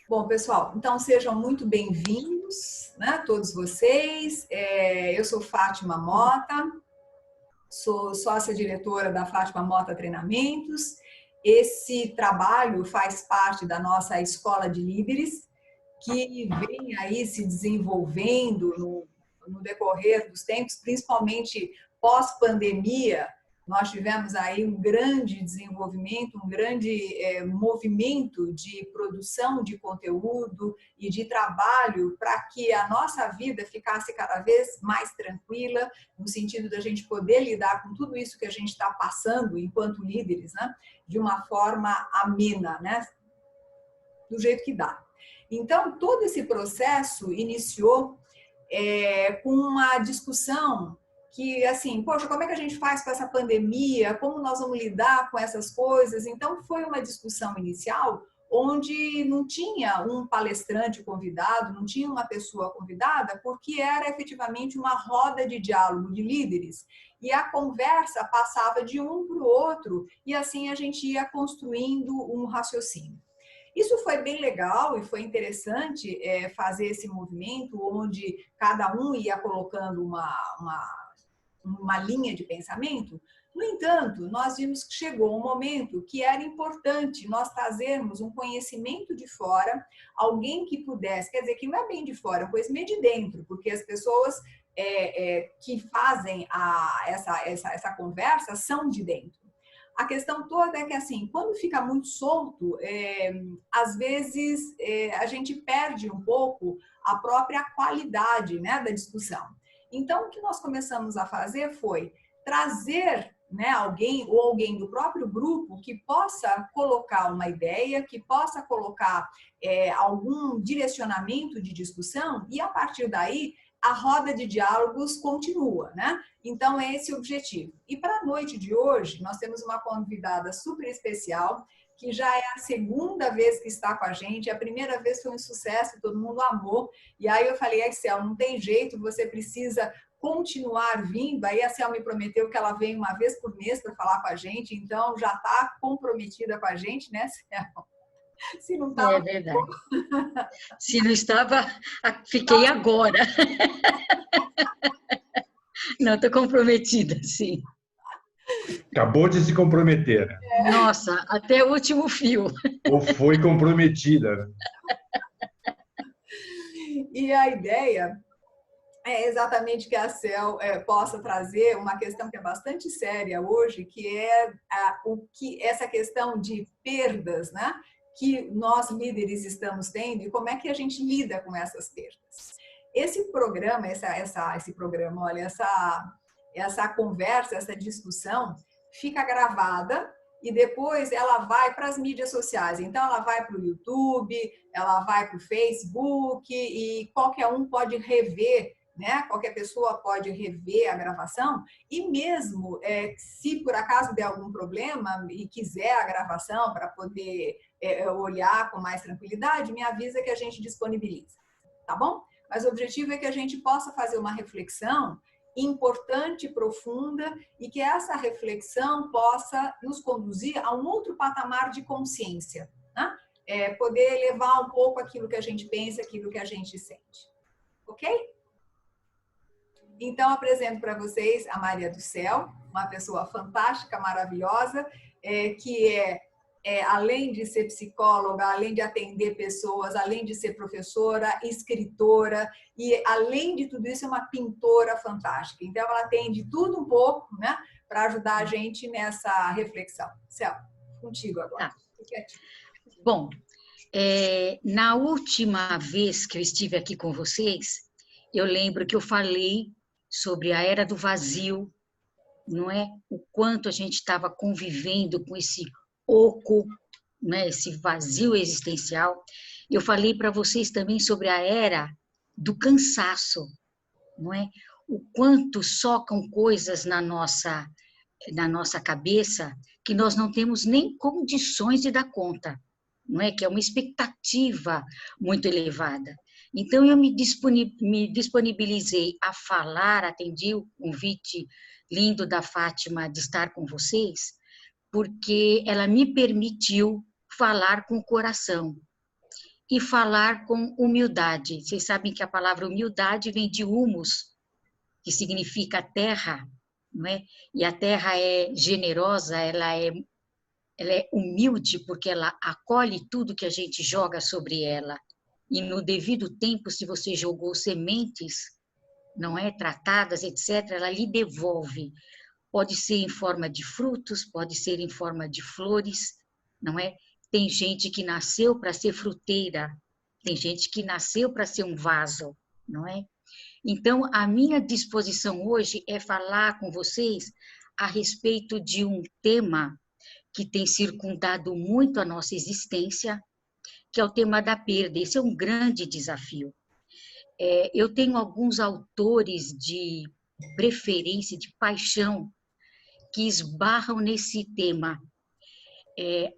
Bom, pessoal, então sejam muito bem-vindos, né, todos vocês. Eu sou Fátima Mota, sou sócia-diretora da Fátima Mota Treinamentos. Esse trabalho faz parte da nossa Escola de Líderes, que vem aí se desenvolvendo no decorrer dos tempos, principalmente pós-pandemia. Nós tivemos aí um grande desenvolvimento, um grande movimento de produção de conteúdo e de trabalho para que a nossa vida ficasse cada vez mais tranquila, no sentido da gente poder lidar com tudo isso que a gente está passando enquanto líderes, né? De uma forma amena, né? Do jeito que dá. Então, todo esse processo iniciou com uma discussão que, assim, poxa, como é que a gente faz com essa pandemia? Como nós vamos lidar com essas coisas? Então, foi uma discussão inicial onde não tinha um palestrante convidado, não tinha uma pessoa convidada, porque era efetivamente uma roda de diálogo de líderes. E a conversa passava de um para o outro, e assim a gente ia construindo um raciocínio. Isso foi bem legal e foi interessante fazer esse movimento onde cada um ia colocando uma linha de pensamento. No entanto, nós vimos que chegou um momento que era importante nós trazermos um conhecimento de fora, alguém que pudesse, quer dizer, que não é bem de fora, é um conhecimento de dentro, porque as pessoas que fazem essa conversa são de dentro. A questão toda é que, assim, quando fica muito solto, às vezes a gente perde um pouco a própria qualidade, né, da discussão. Então, o que nós começamos a fazer foi trazer, né, alguém ou alguém do próprio grupo que possa colocar uma ideia, que possa colocar algum direcionamento de discussão e, a partir daí, a roda de diálogos continua, né? Então, é esse o objetivo. E para a noite de hoje, nós temos uma convidada super especial, que já é a segunda vez que está com a gente. A primeira vez foi um sucesso, todo mundo amou. E aí eu falei, Excel, não tem jeito, você precisa continuar vindo. Aí a Cel me prometeu que ela vem uma vez por mês para falar com a gente, então já está comprometida com a gente, né, Cel? Se não estava... É verdade. Se não estava, fiquei agora. Não, estou comprometida, sim. Acabou de se comprometer. Nossa, até o último fio. Ou foi comprometida. E a ideia é exatamente que a Cel possa trazer uma questão que é bastante séria hoje, que é essa questão de perdas, né? Que nós líderes estamos tendo e como é que a gente lida com essas perdas. Esse programa, olha, essa conversa, essa discussão fica gravada e depois ela vai para as mídias sociais. Então, ela vai para o YouTube, ela vai para o Facebook e qualquer um pode rever, né? Qualquer pessoa pode rever a gravação e mesmo se por acaso der algum problema e quiser a gravação para poder olhar com mais tranquilidade, me avisa que a gente disponibiliza, tá bom? Mas o objetivo é que a gente possa fazer uma reflexão importante, profunda, e que essa reflexão possa nos conduzir a um outro patamar de consciência, né? Poder levar um pouco aquilo que a gente pensa, aquilo que a gente sente. Ok? Então, apresento para vocês a Maria do Céu, uma pessoa fantástica, maravilhosa, que além de ser psicóloga, além de atender pessoas, além de ser professora, escritora e, além de tudo isso, é uma pintora fantástica. Então, ela tem de tudo um pouco, né, para ajudar a gente nessa reflexão. Céu, contigo agora. Tá. Bom, na última vez que eu estive aqui com vocês, eu lembro que eu falei sobre a era do vazio, não é? O quanto a gente estava convivendo com esse oco, né? Esse vazio existencial. Eu falei para vocês também sobre a era do cansaço, não é? O quanto socam coisas na nossa cabeça que nós não temos nem condições de dar conta, não é? Que é uma expectativa muito elevada. Então, eu me disponibilizei a falar, atendi o convite lindo da Fátima de estar com vocês, porque ela me permitiu falar com o coração. e falar com humildade. Vocês sabem que a palavra humildade vem de humus, que significa terra, não é? E a terra é generosa, ela é humilde, porque ela acolhe tudo que a gente joga sobre ela. E no devido tempo, se você jogou sementes, não é, tratadas, etc., ela lhe devolve. Pode ser em forma de frutos, pode ser em forma de flores, não é? Tem gente que nasceu para ser fruteira, tem gente que nasceu para ser um vaso, não é? Então, a minha disposição hoje é falar com vocês a respeito de um tema que tem circundado muito a nossa existência, que é o tema da perda. Esse é um grande desafio. Eu tenho alguns autores de preferência, de paixão, que esbarram nesse tema.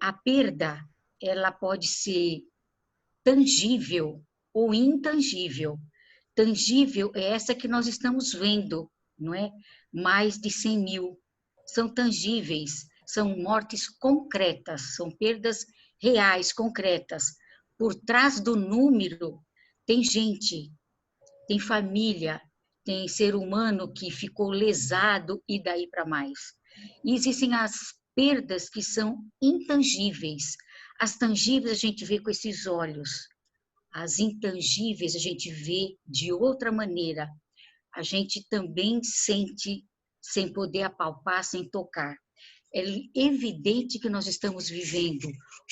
A perda, ela pode ser tangível ou intangível. Tangível é essa que nós estamos vendo, não é? Mais de 100 mil. São tangíveis, são mortes concretas, são perdas reais, concretas. Por trás do número tem gente, tem família, tem ser humano que ficou lesado e daí para mais. E existem as perdas que são intangíveis. As tangíveis a gente vê com esses olhos. As intangíveis a gente vê de outra maneira. A gente também sente sem poder apalpar, sem tocar. É evidente que nós estamos vivendo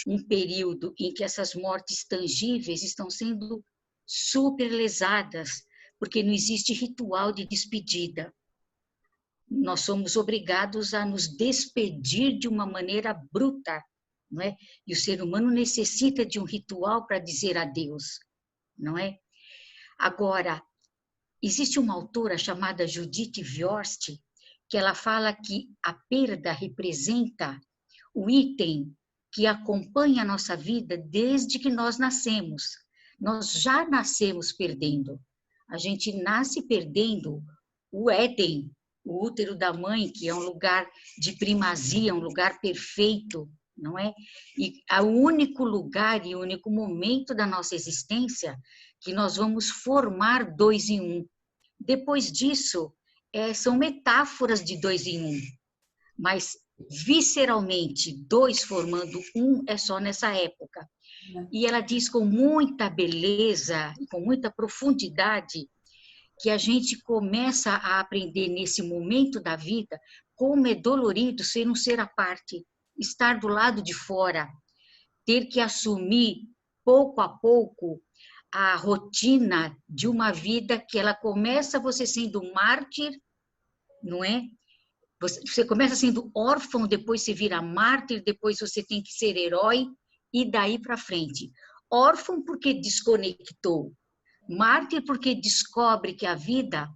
um período em que essas mortes tangíveis estão sendo super lesadas, porque não existe ritual de despedida. Nós somos obrigados a nos despedir de uma maneira bruta, não é? E o ser humano necessita de um ritual para dizer adeus, não é? Agora, existe uma autora chamada Judith Viorst, que ela fala que a perda representa o item que acompanha a nossa vida desde que nós nascemos. Nós já nascemos perdendo. A gente nasce perdendo o Éden, o útero da mãe, que é um lugar de primazia, um lugar perfeito, não é? E é o único lugar e o único momento da nossa existência que nós vamos formar 2 em 1. Depois disso, são metáforas de 2 em 1, mas visceralmente 2 formando 1 é só nessa época. E ela diz com muita beleza e com muita profundidade que a gente começa a aprender nesse momento da vida como é dolorido ser um ser à parte, estar do lado de fora, ter que assumir pouco a pouco a rotina de uma vida que ela começa você sendo mártir, não é? Você começa sendo órfão, depois você vira mártir, depois você tem que ser herói e daí para frente. Órfão porque desconectou, mártir porque descobre que a vida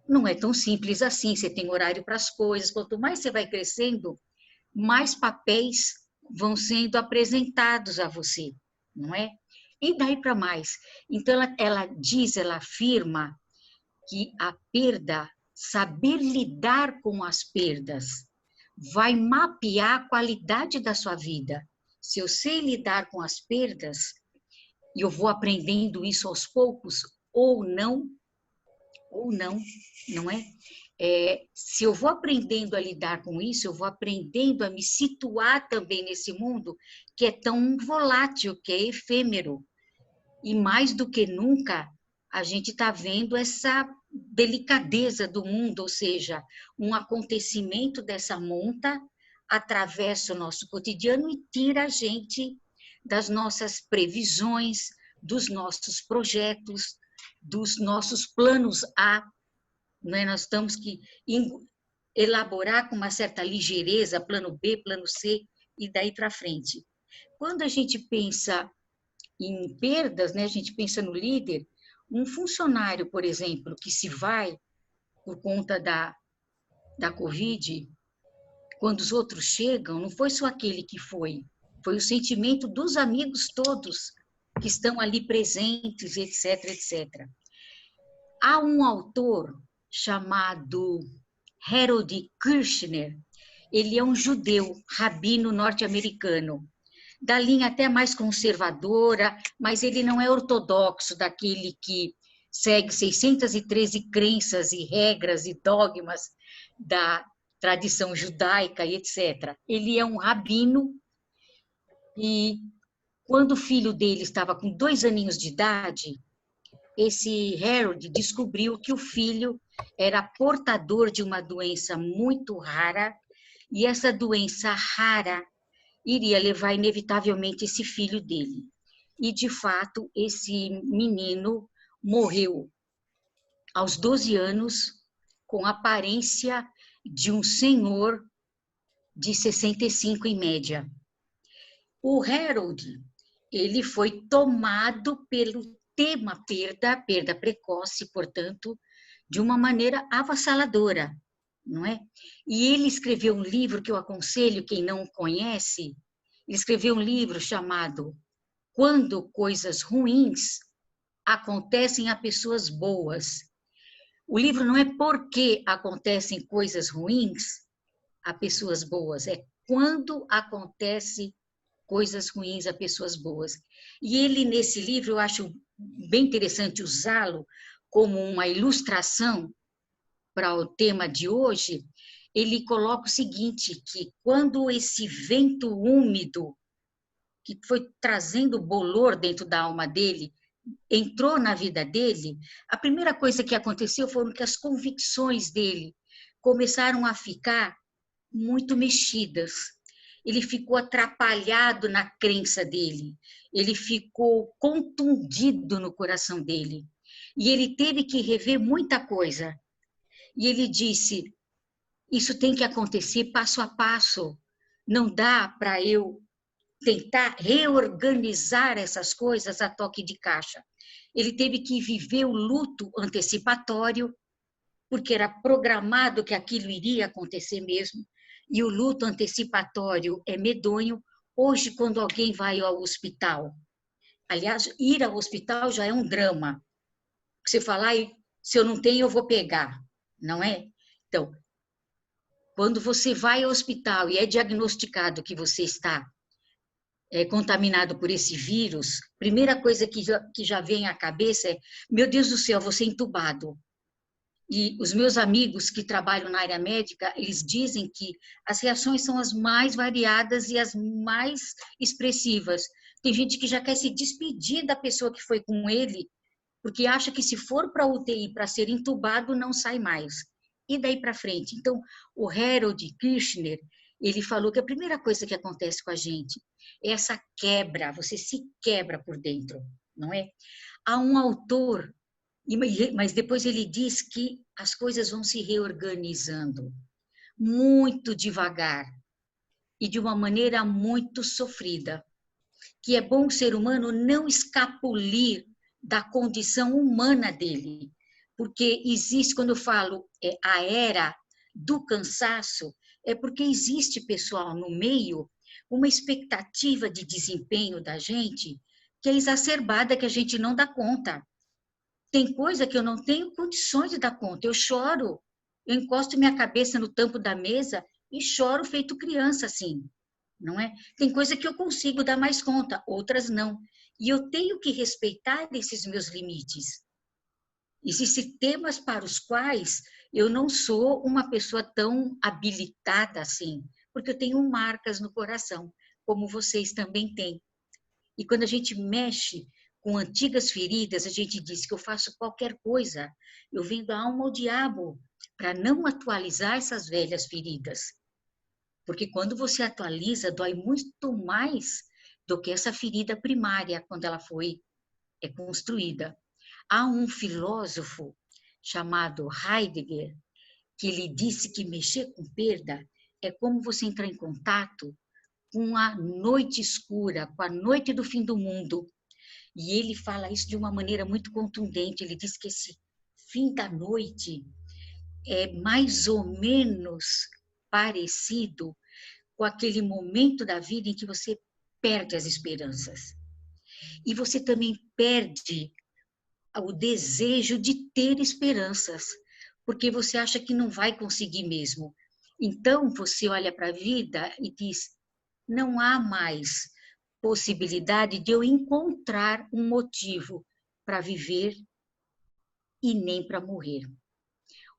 não é tão simples assim, você tem horário para as coisas, quanto mais você vai crescendo, mais papéis vão sendo apresentados a você, não é? E daí para mais. Então, ela afirma que a perda, saber lidar com as perdas, vai mapear a qualidade da sua vida. Se eu sei lidar com as perdas, e eu vou aprendendo isso aos poucos, ou não, não é? Se eu vou aprendendo a lidar com isso, eu vou aprendendo a me situar também nesse mundo que é tão volátil, que é efêmero. E mais do que nunca, a gente está vendo essa delicadeza do mundo, ou seja, um acontecimento dessa monta atravessa o nosso cotidiano e tira a gente das nossas previsões, dos nossos projetos, dos nossos planos A. Né? Nós temos que elaborar com uma certa ligeireza plano B, plano C e daí para frente. Quando a gente pensa em perdas, né, a gente pensa no líder, um funcionário, por exemplo, que se vai por conta da Covid, quando os outros chegam, não foi só aquele que foi o sentimento dos amigos todos que estão ali presentes, etc, etc. Há um autor chamado Harold Kirchner, ele é um judeu, rabino norte-americano. da linha até mais conservadora, mas ele não é ortodoxo, daquele que segue 613 crenças e regras e dogmas da tradição judaica e etc. Ele é um rabino e quando o filho dele estava com 2 aninhos de idade, esse Harold descobriu que o filho era portador de uma doença muito rara e essa doença rara iria levar inevitavelmente esse filho dele. E, de fato, esse menino morreu aos 12 anos com a aparência de um senhor de 65 em média. O Harold, ele foi tomado pelo tema perda precoce, portanto, de uma maneira avassaladora, não é? E ele escreveu um livro que eu aconselho quem não conhece, ele escreveu um livro chamado Quando Coisas Ruins Acontecem a Pessoas Boas. O livro não é porque acontecem coisas ruins a pessoas boas, é quando acontece coisas ruins a pessoas boas. E ele, nesse livro, eu acho bem interessante usá-lo como uma ilustração para o tema de hoje. Ele coloca o seguinte, que quando esse vento úmido, que foi trazendo bolor dentro da alma dele, entrou na vida dele, a primeira coisa que aconteceu foram que as convicções dele começaram a ficar muito mexidas. Ele ficou atrapalhado na crença dele, ele ficou contundido no coração dele, e ele teve que rever muita coisa. E ele disse, isso tem que acontecer passo a passo, não dá para eu tentar reorganizar essas coisas a toque de caixa. Ele teve que viver o luto antecipatório, porque era programado que aquilo iria acontecer mesmo, e o luto antecipatório é medonho. Hoje, quando alguém vai ao hospital, aliás, ir ao hospital já é um drama. Você fala, se eu não tenho, eu vou pegar, não é? Então, quando você vai ao hospital e é diagnosticado que você está contaminado por esse vírus, primeira coisa que já vem à cabeça é, meu Deus do céu, vou ser entubado. E os meus amigos que trabalham na área médica, eles dizem que as reações são as mais variadas e as mais expressivas. Tem gente que já quer se despedir da pessoa que foi com ele, porque acha que se for para a UTI para ser entubado, não sai mais. E daí para frente. Então, o Harold Kirchner, ele falou que a primeira coisa que acontece com a gente é essa quebra, você se quebra por dentro, não é? Há um autor, mas depois ele diz que as coisas vão se reorganizando muito devagar e de uma maneira muito sofrida, que é bom o ser humano não escapulir da condição humana dele, porque existe, quando eu falo a era do cansaço, é porque existe, pessoal, no meio, uma expectativa de desempenho da gente que é exacerbada, que a gente não dá conta. Tem coisa que eu não tenho condições de dar conta, eu choro, eu encosto minha cabeça no tampo da mesa e choro feito criança, assim, não é? Tem coisa que eu consigo dar mais conta, outras não. E eu tenho que respeitar esses meus limites. Existem temas para os quais eu não sou uma pessoa tão habilitada assim, porque eu tenho marcas no coração, como vocês também têm. E quando a gente mexe com antigas feridas, a gente diz que eu faço qualquer coisa, eu vendo a alma ao diabo para não atualizar essas velhas feridas. Porque quando você atualiza, dói muito mais do que essa ferida primária, quando ela foi construída. Há um filósofo chamado Heidegger, que ele disse que mexer com perda é como você entrar em contato com a noite escura, com a noite do fim do mundo. E ele fala isso de uma maneira muito contundente. Ele diz que esse fim da noite é mais ou menos parecido com aquele momento da vida em que você perde as esperanças. E você também perde o desejo de ter esperanças, porque você acha que não vai conseguir mesmo. Então, você olha para a vida e diz, não há mais possibilidade de eu encontrar um motivo para viver e nem para morrer.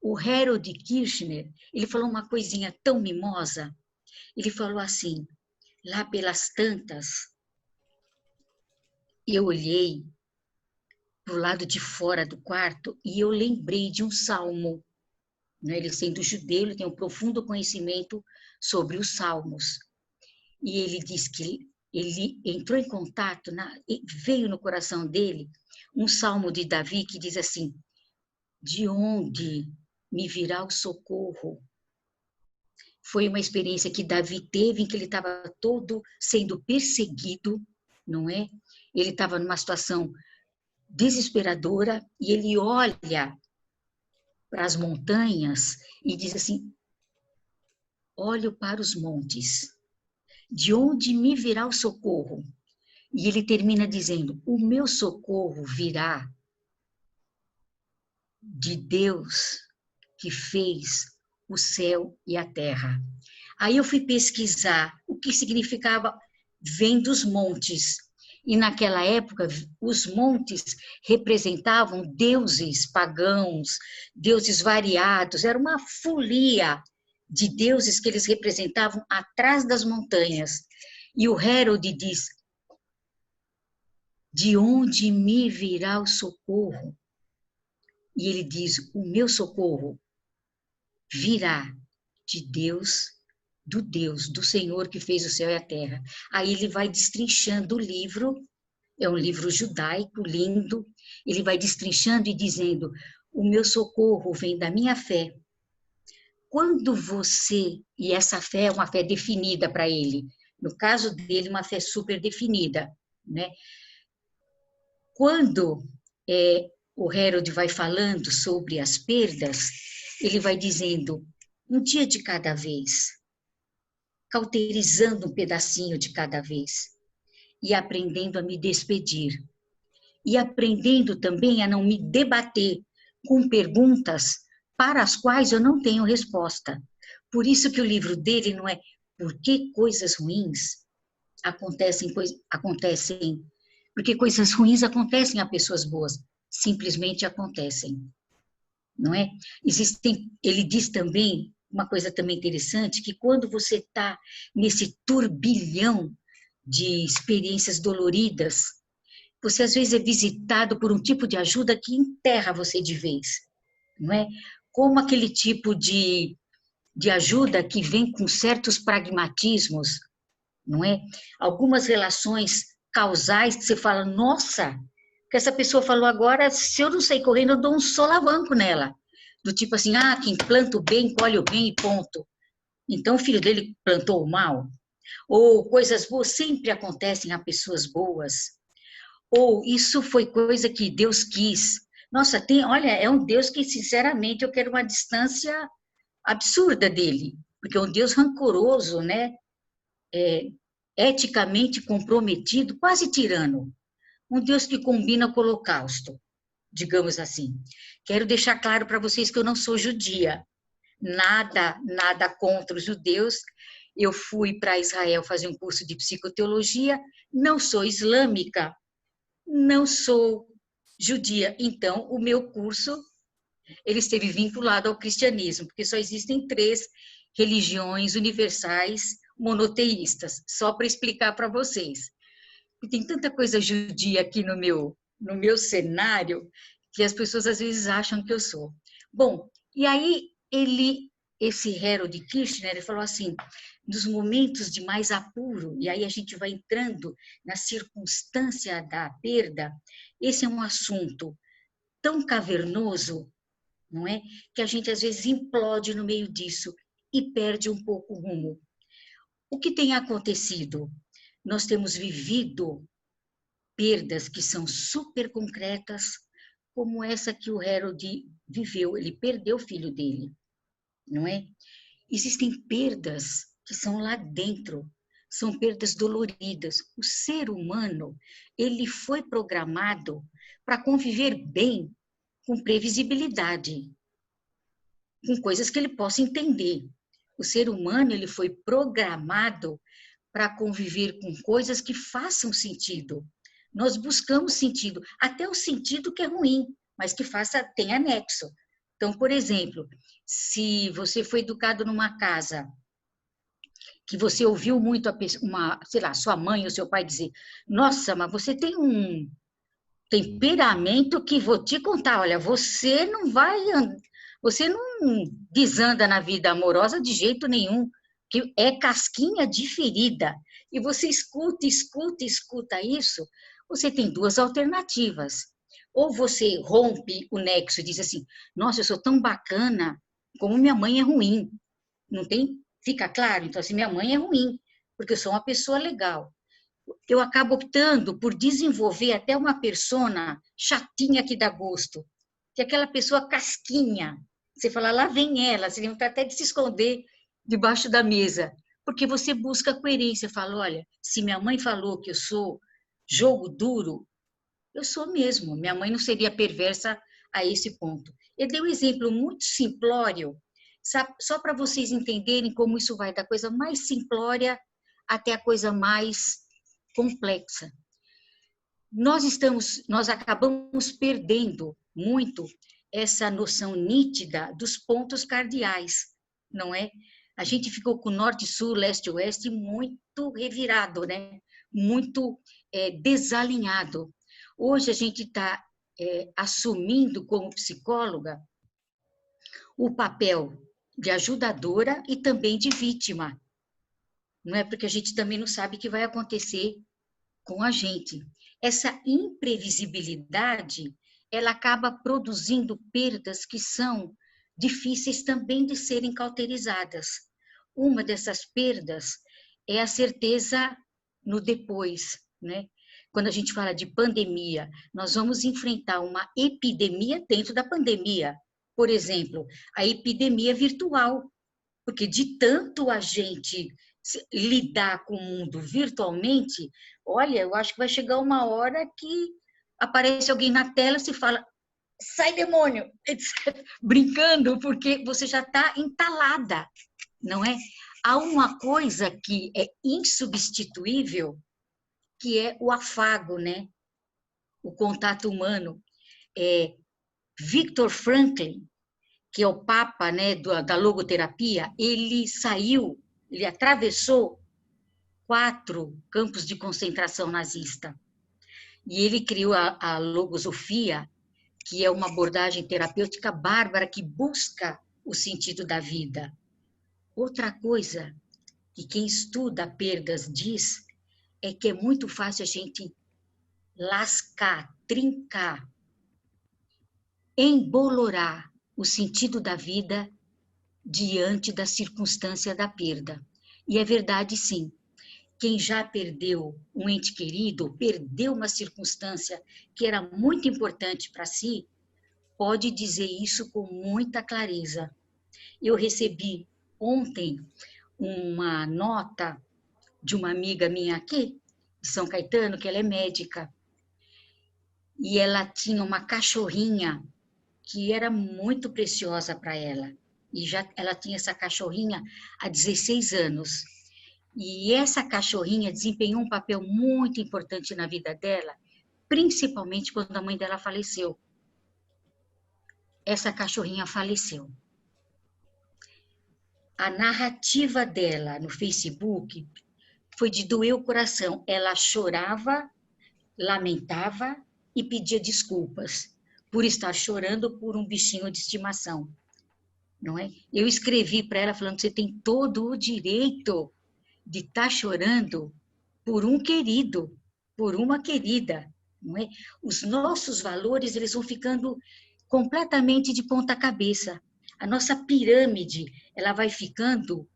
O Harold Kirchner, ele falou uma coisinha tão mimosa, ele falou assim, lá pelas tantas, eu olhei para o lado de fora do quarto e eu lembrei de um salmo. Né? Ele sendo judeu, ele tem um profundo conhecimento sobre os salmos. E ele diz que ele entrou em contato, veio no coração dele um salmo de Davi que diz assim, de onde me virá o socorro? Foi uma experiência que Davi teve, em que ele estava todo sendo perseguido, não é? Ele estava numa situação desesperadora e ele olha para as montanhas e diz assim, olho para os montes, de onde me virá o socorro? E ele termina dizendo, o meu socorro virá de Deus que fez o céu e a terra. Aí eu fui pesquisar o que significava vem dos montes. E naquela época, os montes representavam deuses pagãos, deuses variados, era uma folia de deuses que eles representavam atrás das montanhas. E o Harold diz, de onde me virá o socorro? E ele diz, o meu socorro virá de Deus, do Senhor que fez o céu e a terra. Aí ele vai destrinchando o livro, é um livro judaico, lindo, ele vai destrinchando e dizendo, o meu socorro vem da minha fé. Quando você, e essa fé é uma fé definida para ele, no caso dele, uma fé super definida, né? Quando o Harold vai falando sobre as perdas, ele vai dizendo, um dia de cada vez, cauterizando um pedacinho de cada vez, e aprendendo a me despedir, e aprendendo também a não me debater com perguntas para as quais eu não tenho resposta. Por isso que o livro dele não é por que coisas ruins acontecem, porque coisas ruins acontecem a pessoas boas, simplesmente acontecem, não é? Ele diz também, uma coisa também interessante, que quando você está nesse turbilhão de experiências doloridas, você às vezes é visitado por um tipo de ajuda que enterra você de vez, não é? Como aquele tipo de ajuda que vem com certos pragmatismos, não é? Algumas relações causais que você fala, nossa, que essa pessoa falou agora, se eu não sair correndo, eu dou um solavanco nela. Do tipo assim, quem planta o bem, colhe o bem e ponto. Então o filho dele plantou o mal. Ou coisas boas sempre acontecem a pessoas boas. Ou isso foi coisa que Deus quis. Nossa, olha, é um Deus que, sinceramente, eu quero uma distância absurda dele. Porque é um Deus rancoroso, né? Eticamente comprometido, quase tirano. Um Deus que combina com o holocausto, digamos assim. Quero deixar claro para vocês que eu não sou judia. Nada contra os judeus. Eu fui para Israel fazer um curso de psicoteologia, não sou islâmica, não sou judia. Então, o meu curso, ele esteve vinculado ao cristianismo, porque só existem 3 religiões universais monoteístas, só para explicar para vocês. E tem tanta coisa judia aqui no meu cenário, que as pessoas às vezes acham que eu sou. Bom, e aí esse Harold Kirchner, ele falou assim, nos momentos de mais apuro, e aí a gente vai entrando na circunstância da perda, esse é um assunto tão cavernoso, não é? Que a gente às vezes implode no meio disso e perde um pouco o rumo. O que tem acontecido? Nós temos vivido perdas que são super concretas, como essa que o Harold viveu, ele perdeu o filho dele, não é? Existem perdas que são lá dentro, são perdas doloridas. O ser humano, ele foi programado para conviver bem com previsibilidade, com coisas que ele possa entender. O ser humano, ele foi programado para conviver com coisas que façam sentido. Nós buscamos sentido, até o sentido que é ruim, mas que tem anexo. Então, por exemplo, se você foi educado numa casa que você ouviu muito sei lá, sua mãe ou seu pai dizer: nossa, mas você tem um temperamento que vou te contar, olha, você não desanda na vida amorosa de jeito nenhum, que é casquinha de ferida. E você escuta isso, você tem duas alternativas. Ou você rompe o nexo e diz assim: nossa, eu sou tão bacana, como minha mãe é ruim. Não tem? Fica claro? Então, assim, minha mãe é ruim, porque eu sou uma pessoa legal. Eu acabo optando por desenvolver até uma persona chatinha que dá gosto, que é aquela pessoa casquinha. Você fala, lá vem ela, você tem até de se esconder debaixo da mesa, porque você busca coerência. Fala, olha, se minha mãe falou que eu sou jogo duro, eu sou mesmo. Minha mãe não seria perversa a esse ponto. Eu dei um exemplo muito simplório, só para vocês entenderem como isso vai da coisa mais simplória até a coisa mais complexa. Nós acabamos perdendo muito essa noção nítida dos pontos cardeais, não é? A gente ficou com norte, sul, leste e oeste muito revirado, né? Muito desalinhado. Hoje a gente está assumindo como psicóloga o papel de ajudadora e também de vítima, não é? Porque a gente também não sabe o que vai acontecer com a gente. Essa imprevisibilidade, ela acaba produzindo perdas que são difíceis também de serem cauterizadas. Uma dessas perdas é a certeza no depois, né? Quando a gente fala de pandemia, nós vamos enfrentar uma epidemia dentro da pandemia. Por exemplo, a epidemia virtual, porque de tanto a gente lidar com o mundo virtualmente, olha, eu acho que vai chegar uma hora que aparece alguém na tela e se fala, sai demônio, brincando, porque você já está entalada, não é? Há uma coisa que é insubstituível, que é o afago, né? O contato humano. Viktor Frankl, que é o papa, né, da logoterapia, ele atravessou 4 campos de concentração nazista. E ele criou a logosofia, que é uma abordagem terapêutica bárbara que busca o sentido da vida. Outra coisa que quem estuda perdas diz é que é muito fácil a gente lascar, trincar, embolorar o sentido da vida diante da circunstância da perda. E é verdade, sim. Quem já perdeu um ente querido, perdeu uma circunstância que era muito importante para si, pode dizer isso com muita clareza. Eu recebi ontem uma nota de uma amiga minha aqui, de São Caetano, que ela é médica, e ela tinha uma cachorrinha que era muito preciosa para ela. E ela tinha essa cachorrinha há 16 anos. E essa cachorrinha desempenhou um papel muito importante na vida dela, principalmente quando a mãe dela faleceu. Essa cachorrinha faleceu. A narrativa dela no Facebook foi de doer o coração. Ela chorava, lamentava e pedia desculpas por estar chorando por um bichinho de estimação, não é? Eu escrevi para ela falando que você tem todo o direito de estar chorando por um querido, por uma querida, não é? Os nossos valores, eles vão ficando completamente de ponta cabeça. A nossa pirâmide, ela vai ficando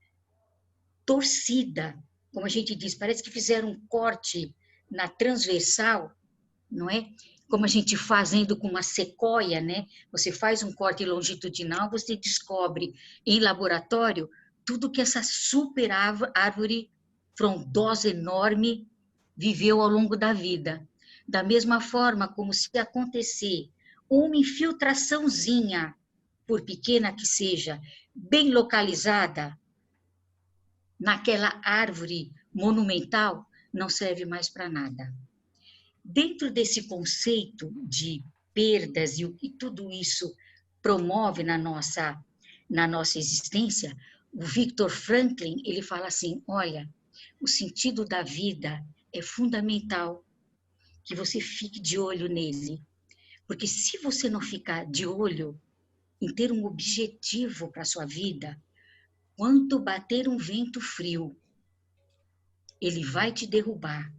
torcida, como a gente diz, parece que fizeram um corte na transversal, não é? Como a gente fazendo com uma sequoia, né? Você faz um corte longitudinal, você descobre em laboratório tudo que essa super árvore frondosa, enorme, viveu ao longo da vida. Da mesma forma como se acontecer uma infiltraçãozinha, por pequena que seja, bem localizada, naquela árvore monumental, não serve mais para nada. Dentro desse conceito de perdas e o que tudo isso promove na nossa existência, o Viktor Frankl, ele fala assim, olha, o sentido da vida é fundamental que você fique de olho nele, porque se você não ficar de olho em ter um objetivo para a sua vida, quando bater um vento frio, ele vai te derrubar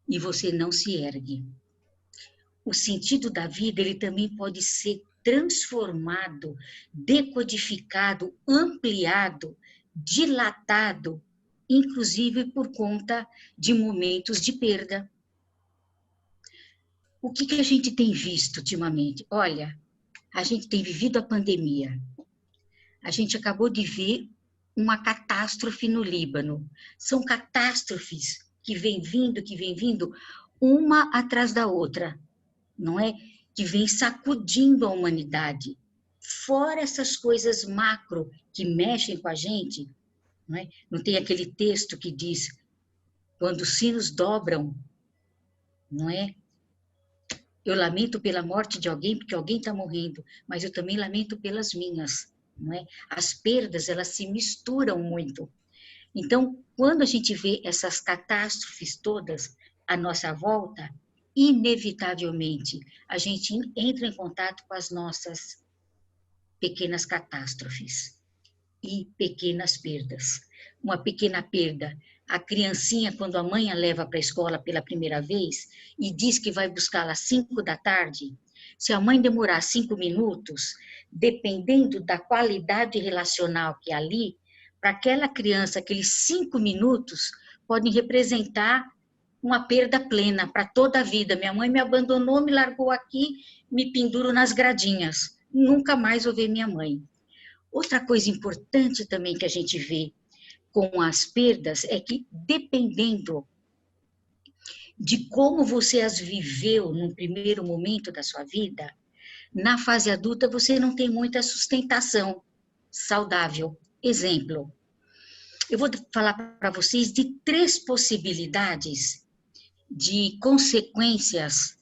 e você não se ergue. O sentido da vida, ele também pode ser transformado, decodificado, ampliado, dilatado, inclusive por conta de momentos de perda. O que a gente tem visto ultimamente? Olha, a gente tem vivido a pandemia. A gente acabou de ver uma catástrofe no Líbano. São catástrofes que vêm vindo, uma atrás da outra, não é? Que vem sacudindo a humanidade. Fora essas coisas macro que mexem com a gente, não é? Não tem aquele texto que diz, quando os sinos dobram, não é? Eu lamento pela morte de alguém, porque alguém está morrendo, mas eu também lamento pelas minhas, não é? As perdas, elas se misturam muito. Então, quando a gente vê essas catástrofes todas à nossa volta, inevitavelmente, a gente entra em contato com as nossas pequenas catástrofes e pequenas perdas. Uma pequena perda, a criancinha, quando a mãe a leva para a escola pela primeira vez e diz que vai buscá-la às 5 da tarde, se a mãe demorar 5 minutos, dependendo da qualidade relacional que é ali, para aquela criança, aqueles 5 minutos podem representar uma perda plena para toda a vida. Minha mãe me abandonou, me largou aqui, me penduro nas gradinhas. Nunca mais vou ver minha mãe. Outra coisa importante também que a gente vê com as perdas é que, dependendo de como você as viveu num primeiro momento da sua vida, na fase adulta você não tem muita sustentação saudável. Exemplo, eu vou falar para vocês de 3 possibilidades de consequências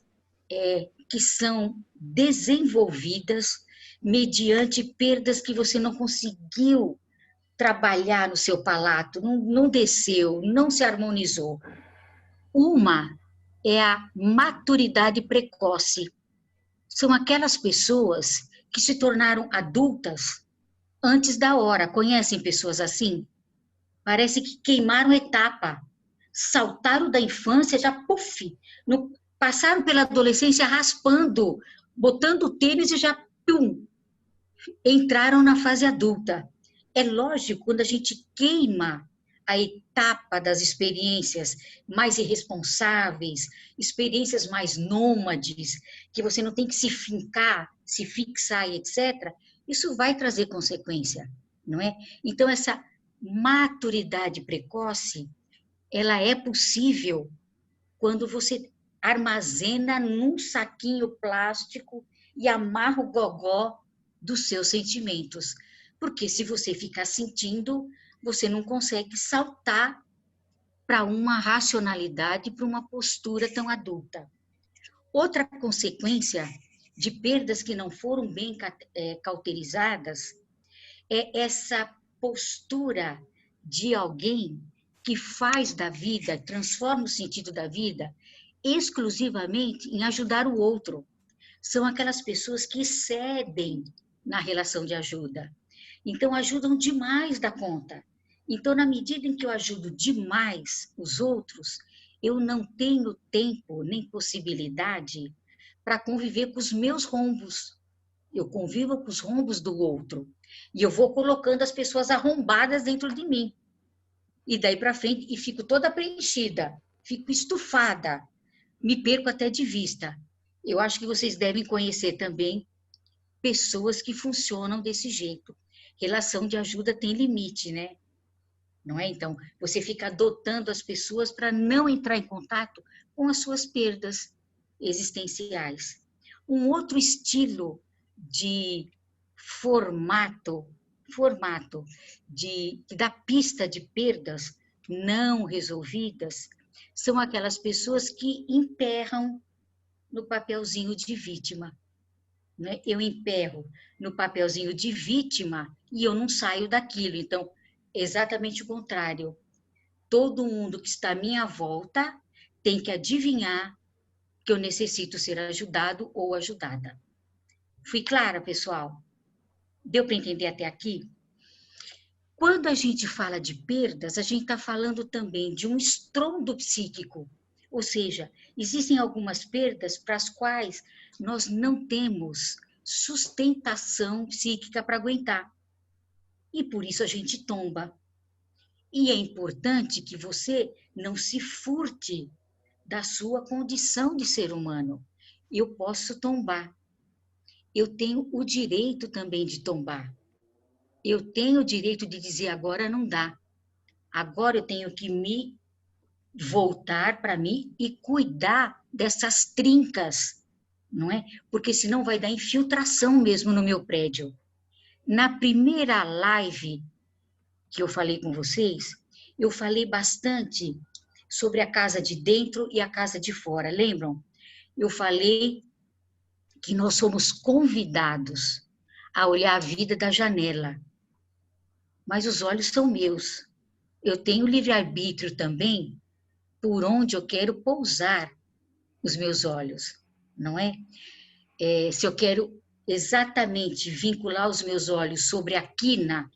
que são desenvolvidas mediante perdas que você não conseguiu trabalhar no seu palato, não desceu, não se harmonizou. Uma é a maturidade precoce. São aquelas pessoas que se tornaram adultas antes da hora. Conhecem pessoas assim? Parece que queimaram etapa. Saltaram da infância, já puf, passaram pela adolescência raspando, botando tênis e já pum, entraram na fase adulta. É lógico, quando a gente queima a etapa das experiências mais irresponsáveis, experiências mais nômades, que você não tem que se fincar, se fixar e etc., isso vai trazer consequência, não é? Então, essa maturidade precoce, ela é possível quando você armazena num saquinho plástico e amarra o gogó dos seus sentimentos. Porque se você ficar sentindo, você não consegue saltar para uma racionalidade, para uma postura tão adulta. Outra consequência de perdas que não foram bem cauterizadas é essa postura de alguém que faz da vida, transforma o sentido da vida exclusivamente em ajudar o outro. São aquelas pessoas que cedem na relação de ajuda. Então, ajudam demais da conta. Então, na medida em que eu ajudo demais os outros, eu não tenho tempo nem possibilidade para conviver com os meus rombos. Eu convivo com os rombos do outro. E eu vou colocando as pessoas arrombadas dentro de mim. E daí para frente, e fico toda preenchida, fico estufada, me perco até de vista. Eu acho que vocês devem conhecer também pessoas que funcionam desse jeito. Relação de ajuda tem limite, né? Não é? Então, você fica adotando as pessoas para não entrar em contato com as suas perdas existenciais. Um outro estilo de formato da pista de perdas não resolvidas são aquelas pessoas que emperram no papelzinho de vítima, né? Eu emperro no papelzinho de vítima e eu não saio daquilo. Então, exatamente o contrário. Todo mundo que está à minha volta tem que adivinhar que eu necessito ser ajudado ou ajudada. Fui clara, pessoal? Deu para entender até aqui? Quando a gente fala de perdas, a gente está falando também de um estrondo psíquico. Ou seja, existem algumas perdas para as quais nós não temos sustentação psíquica para aguentar. E por isso a gente tomba. E é importante que você não se furte da sua condição de ser humano. Eu posso tombar. Eu tenho o direito também de tombar. Eu tenho o direito de dizer agora não dá. Agora eu tenho que me voltar para mim e cuidar dessas trincas, não é? Porque senão vai dar infiltração mesmo no meu prédio. Na primeira live que eu falei com vocês, eu falei bastante sobre a casa de dentro e a casa de fora, lembram? Eu falei que nós somos convidados a olhar a vida da janela, mas os olhos são meus. Eu tenho livre-arbítrio também por onde eu quero pousar os meus olhos, não é? Se eu quero exatamente vincular os meus olhos sobre a quina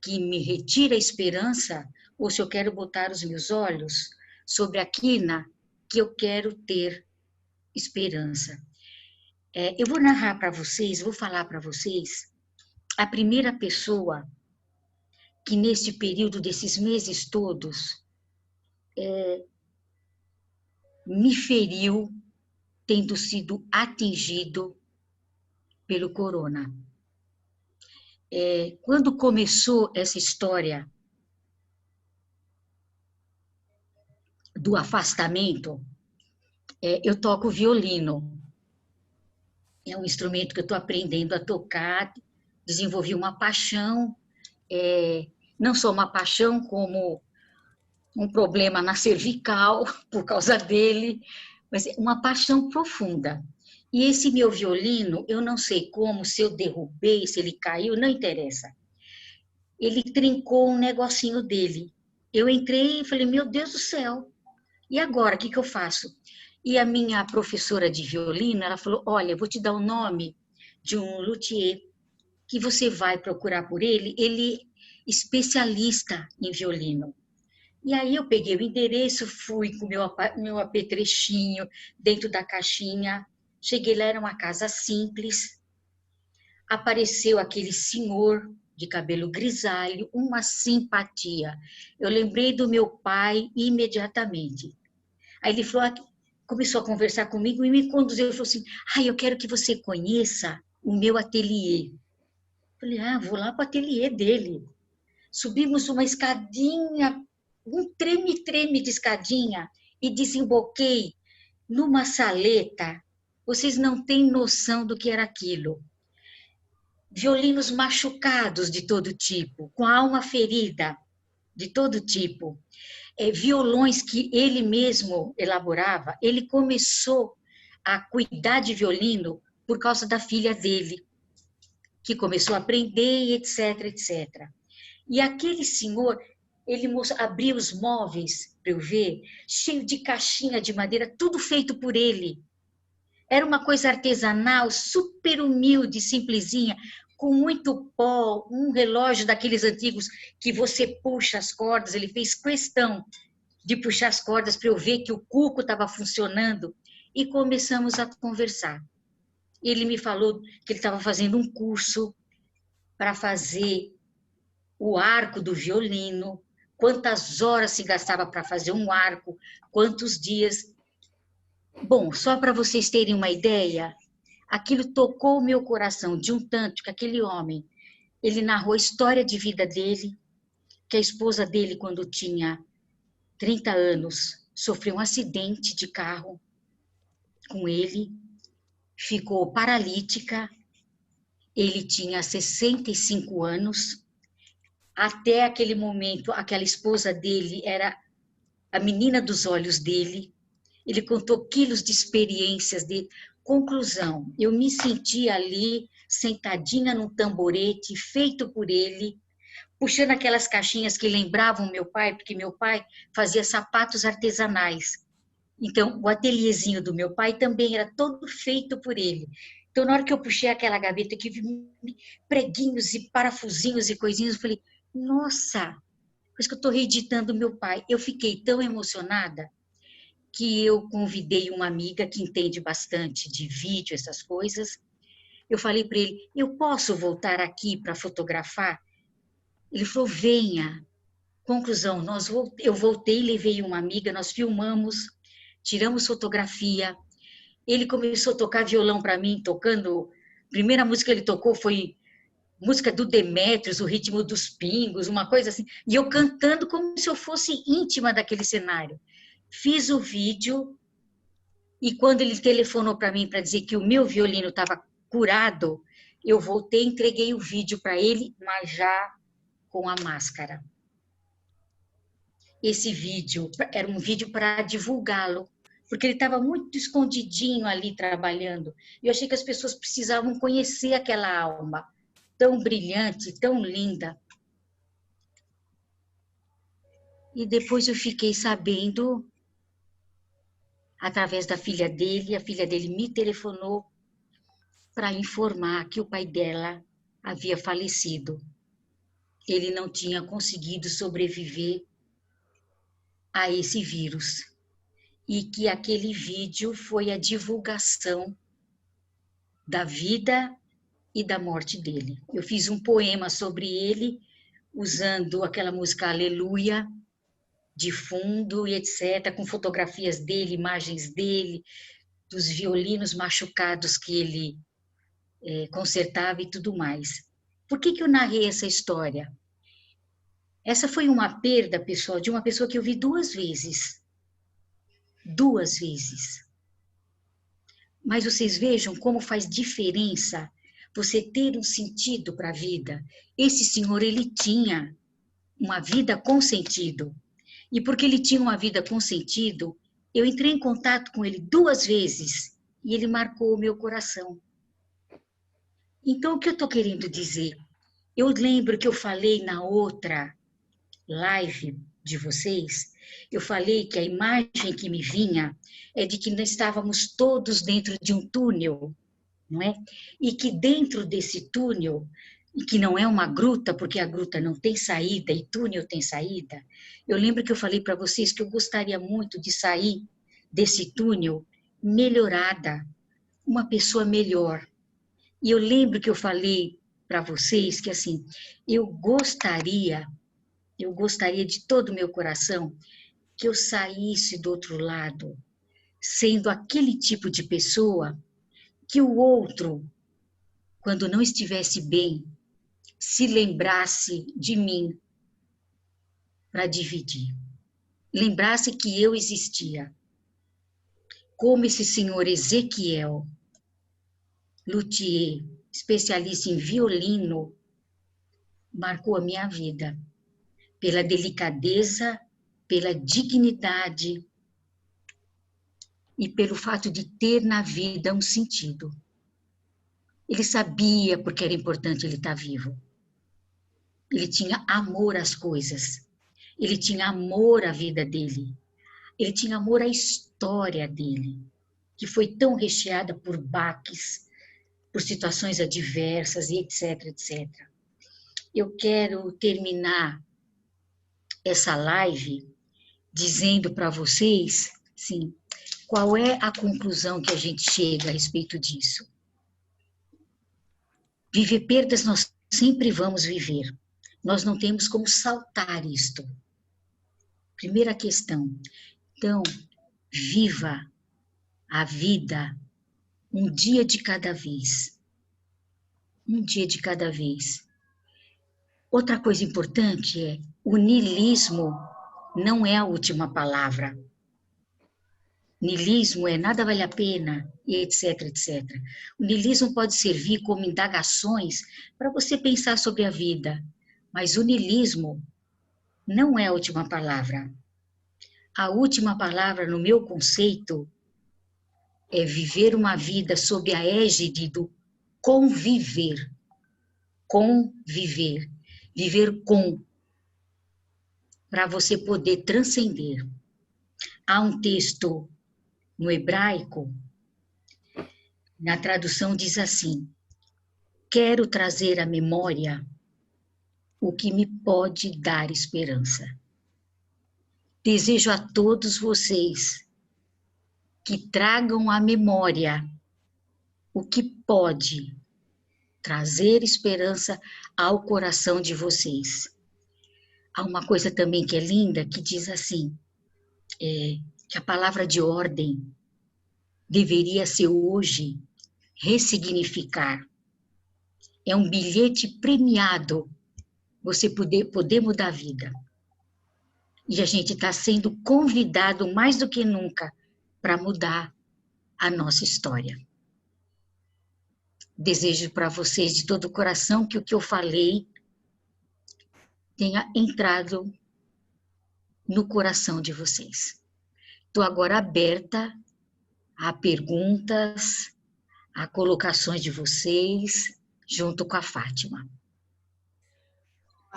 que me retira a esperança, ou se eu quero botar os meus olhos sobre a quina que eu quero ter esperança. Eu vou narrar para vocês, vou falar para vocês, a primeira pessoa que neste período desses meses todos me feriu tendo sido atingido pelo corona. Quando começou essa história do afastamento, eu toco violino. É um instrumento que eu estou aprendendo a tocar, desenvolvi uma paixão, não só uma paixão, como um problema na cervical por causa dele, mas uma paixão profunda. E esse meu violino, eu não sei como, se eu derrubei, se ele caiu, não interessa. Ele trincou um negocinho dele. Eu entrei e falei, meu Deus do céu, e agora, o que eu faço? E a minha professora de violino, ela falou, olha, eu vou te dar o nome de um luthier, que você vai procurar por ele é especialista em violino. E aí eu peguei o endereço, fui com meu apetrechinho dentro da caixinha, cheguei lá, era uma casa simples, apareceu aquele senhor de cabelo grisalho, uma simpatia. Eu lembrei do meu pai imediatamente. Aí ele falou, começou a conversar comigo e me conduziu. Ele falou assim, eu quero que você conheça o meu ateliê. Falei, vou lá para o ateliê dele. Subimos uma escadinha, um treme-treme de escadinha, e desemboquei numa saleta. Vocês não têm noção do que era aquilo. Violinos machucados de todo tipo, com a alma ferida de todo tipo. Violões que ele mesmo elaborava. Ele começou a cuidar de violino por causa da filha dele, que começou a aprender, etc, etc. E aquele senhor, ele abria os móveis para eu ver, cheio de caixinha de madeira, tudo feito por ele. Era uma coisa artesanal, super humilde, simplesinha, com muito pó, um relógio daqueles antigos que você puxa as cordas. Ele fez questão de puxar as cordas para eu ver que o cuco estava funcionando, e começamos a conversar. Ele me falou que ele estava fazendo um curso para fazer o arco do violino, quantas horas se gastava para fazer um arco, quantos dias. Bom, só para vocês terem uma ideia, aquilo tocou o meu coração de um tanto que aquele homem, ele narrou a história de vida dele, que a esposa dele, quando tinha 30 anos, sofreu um acidente de carro com ele, ficou paralítica, ele tinha 65 anos, até aquele momento, aquela esposa dele era a menina dos olhos dele. Ele contou quilos de experiências dele. Conclusão, eu me senti ali, sentadinha num tamborete, feito por ele, puxando aquelas caixinhas que lembravam meu pai, porque meu pai fazia sapatos artesanais. Então, o ateliêzinho do meu pai também era todo feito por ele. Então, na hora que eu puxei aquela gaveta, que vi preguinhos e parafusinhos e coisinhas, eu falei, nossa, por isso que eu estou reeditando meu pai. Eu fiquei tão emocionada que eu convidei uma amiga que entende bastante de vídeo, essas coisas. Eu falei para ele, eu posso voltar aqui para fotografar? Ele falou, venha. Conclusão, eu voltei, levei uma amiga, nós filmamos, tiramos fotografia. Ele começou a tocar violão para mim, tocando. A primeira música que ele tocou foi música do Demétrios, o ritmo dos pingos, uma coisa assim. E eu cantando como se eu fosse íntima daquele cenário. Fiz o vídeo e quando ele telefonou para mim para dizer que o meu violino estava curado, eu voltei, entreguei o vídeo para ele, mas já com a máscara. Esse vídeo era um vídeo para divulgá-lo, porque ele estava muito escondidinho ali trabalhando. E eu achei que as pessoas precisavam conhecer aquela alma tão brilhante, tão linda. E depois eu fiquei sabendo, através da filha dele, a filha dele me telefonou para informar que o pai dela havia falecido. Ele não tinha conseguido sobreviver a esse vírus. E que aquele vídeo foi a divulgação da vida e da morte dele. Eu fiz um poema sobre ele, usando aquela música Aleluia, de fundo e etc., com fotografias dele, imagens dele, dos violinos machucados que ele consertava e tudo mais. Por que eu narrei essa história? Essa foi uma perda, pessoal, de uma pessoa que eu vi 2 vezes. 2 vezes. Mas vocês vejam como faz diferença você ter um sentido para a vida. Esse senhor, ele tinha uma vida com sentido. E porque ele tinha uma vida com sentido, eu entrei em contato com ele 2 vezes e ele marcou o meu coração. Então, o que eu estou querendo dizer? Eu lembro que eu falei na outra live de vocês, eu falei que a imagem que me vinha é de que nós estávamos todos dentro de um túnel, não é? E que dentro desse túnel, e que não é uma gruta, porque a gruta não tem saída e túnel tem saída, eu lembro que eu falei para vocês que eu gostaria muito de sair desse túnel melhorada, uma pessoa melhor. E eu lembro que eu falei para vocês que assim, eu gostaria de todo o meu coração que eu saísse do outro lado, sendo aquele tipo de pessoa que o outro, quando não estivesse bem, se lembrasse de mim para dividir. Lembrasse que eu existia. Como esse senhor Ezequiel, luthier, especialista em violino, marcou a minha vida. Pela delicadeza, pela dignidade e pelo fato de ter na vida um sentido. Ele sabia porque era importante ele estar vivo. Ele tinha amor às coisas. Ele tinha amor à vida dele. Ele tinha amor à história dele, que foi tão recheada por baques, por situações adversas e etc, etc. Eu quero terminar essa live dizendo para vocês, sim, qual é a conclusão que a gente chega a respeito disso. Viver perdas nós sempre vamos viver. Nós não temos como saltar isto. Primeira questão. Então, viva a vida um dia de cada vez. Um dia de cada vez. Outra coisa importante é, o niilismo não é a última palavra. Niilismo é nada vale a pena, e etc, etc. O niilismo pode servir como indagações para você pensar sobre a vida, Mas o niilismo não é a última palavra. A última palavra, no meu conceito, é viver uma vida sob a égide do conviver. Conviver. Viver com, para você poder transcender. Há um texto no hebraico, na tradução diz assim: quero trazer à memória o que me pode dar esperança. Desejo a todos vocês que tragam à memória o que pode trazer esperança ao coração de vocês. Há uma coisa também que é linda, que diz assim, que a palavra de ordem deveria ser hoje ressignificar. É um bilhete premiado você poder mudar a vida. E a gente está sendo convidado mais do que nunca para mudar a nossa história. Desejo para vocês de todo o coração que o que eu falei tenha entrado no coração de vocês. Estou agora aberta a perguntas, a colocações de vocês, junto com a Fátima.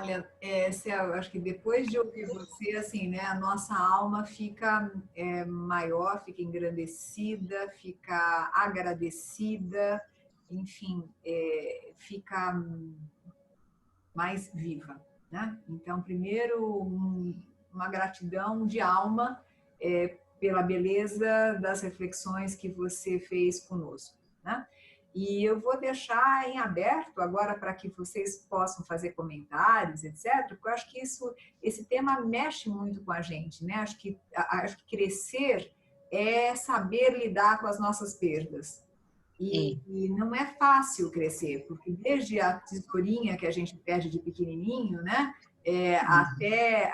Olha, Céu, eu acho que depois de ouvir você, assim, né, a nossa alma fica maior, fica engrandecida, fica agradecida, enfim, fica mais viva, né? Então, primeiro, uma gratidão de alma pela beleza das reflexões que você fez conosco, né? E eu vou deixar em aberto agora para que vocês possam fazer comentários, etc., porque eu acho que esse tema mexe muito com a gente, né? Acho que crescer é saber lidar com as nossas perdas. E não é fácil crescer, porque desde a tesourinha que a gente perde de pequenininho, né? Até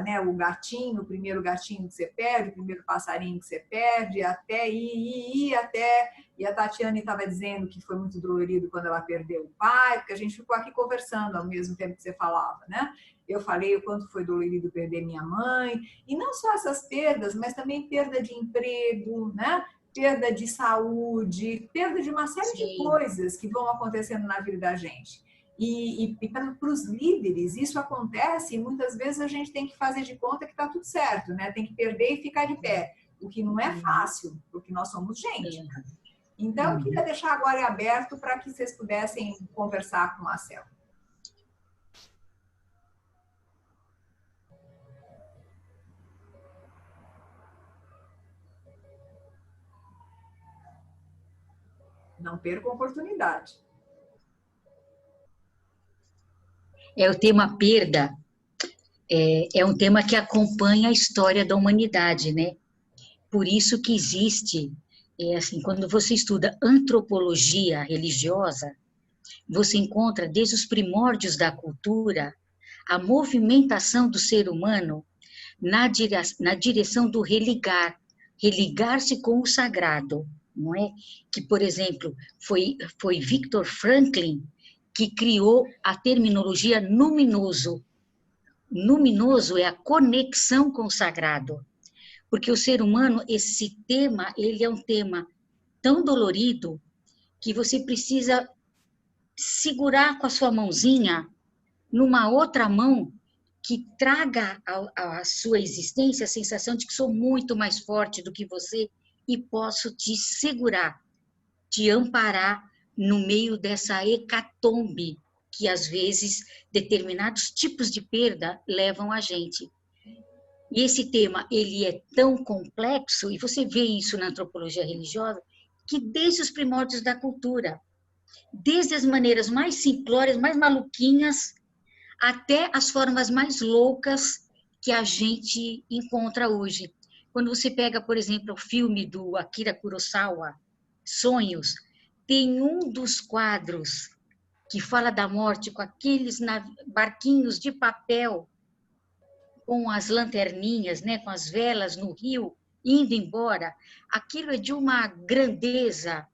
né, o gatinho, o primeiro gatinho que você perde, o primeiro passarinho que você perde, até até... E a Tatiane estava dizendo que foi muito dolorido quando ela perdeu o pai, porque a gente ficou aqui conversando ao mesmo tempo que você falava, né? Eu falei o quanto foi dolorido perder minha mãe, e não só essas perdas, mas também perda de emprego, né? Perda de saúde, perda de uma série de coisas que vão acontecendo na vida da gente. E para os líderes, isso acontece e muitas vezes a gente tem que fazer de conta que está tudo certo, né? Tem que perder e ficar de pé, o que não é fácil, porque nós somos gente. Então, eu queria deixar agora aberto para que vocês pudessem conversar com o Marcelo. Não percam a oportunidade. O tema perda é um tema que acompanha a história da humanidade, né? Por isso que existe, assim, quando você estuda antropologia religiosa, você encontra desde os primórdios da cultura a movimentação do ser humano na direção do religar-se com o sagrado, não é? Que, por exemplo, foi Viktor Frankl que criou a terminologia luminoso. Luminoso é a conexão com o sagrado, porque o ser humano, esse tema, ele é um tema tão dolorido que você precisa segurar com a sua mãozinha numa outra mão que traga à sua existência a sensação de que sou muito mais forte do que você e posso te segurar, te amparar no meio dessa hecatombe que, às vezes, determinados tipos de perda levam a gente. E esse tema, ele é tão complexo, e você vê isso na antropologia religiosa, que desde os primórdios da cultura, desde as maneiras mais simplórias, mais maluquinhas, até as formas mais loucas que a gente encontra hoje. Quando você pega, por exemplo, o filme do Akira Kurosawa, Sonhos, tem um dos quadros que fala da morte com aqueles barquinhos de papel, com as lanterninhas, né, com as velas no rio, indo embora. Aquilo é de uma grandeza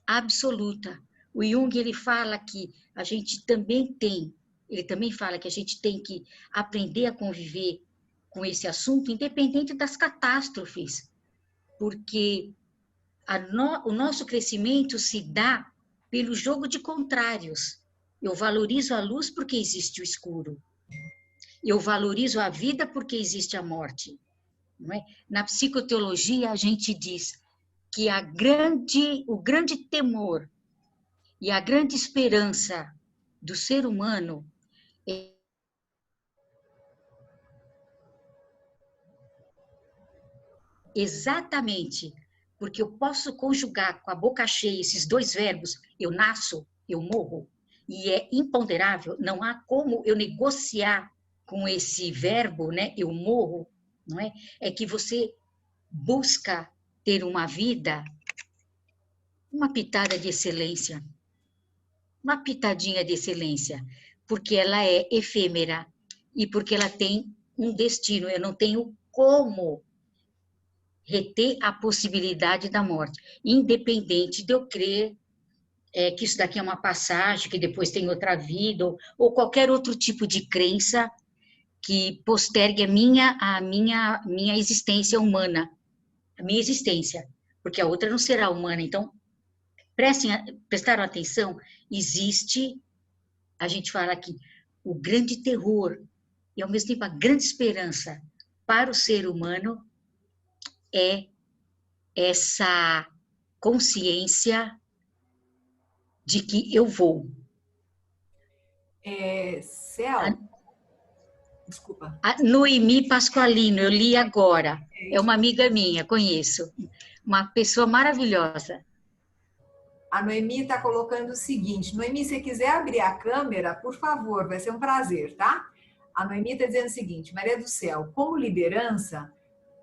absoluta. O Jung, ele fala que a gente também tem ele também fala que a gente tem que aprender a conviver com esse assunto, independente das catástrofes, porque o nosso crescimento se dá pelo jogo de contrários. Eu valorizo a luz porque existe o escuro. Eu valorizo a vida porque existe a morte. Não é? Na psicoteologia, a gente diz que o grande temor e a grande esperança do ser humano é exatamente porque eu posso conjugar com a boca cheia esses dois verbos, eu nasço, eu morro, e é imponderável, não há como eu negociar com esse verbo, né, eu morro, não é? É que você busca ter uma vida, uma pitada de excelência, uma pitadinha de excelência, porque ela é efêmera e porque ela tem um destino, eu não tenho como reter a possibilidade da morte, independente de eu crer que isso daqui é uma passagem, que depois tem outra vida, ou qualquer outro tipo de crença que postergue a minha existência humana, a minha existência, porque a outra não será humana. Então, prestaram atenção, existe, a gente fala aqui, o grande terror e, ao mesmo tempo, a grande esperança para o ser humano é essa consciência de que eu vou. Céu, desculpa. A Noemi Pasqualino, eu li agora. É uma amiga minha, conheço. Uma pessoa maravilhosa. A Noemi está colocando o seguinte, Noemi, se quiser abrir a câmera, por favor, vai ser um prazer, tá? A Noemi está dizendo o seguinte, Maria do Céu, como liderança,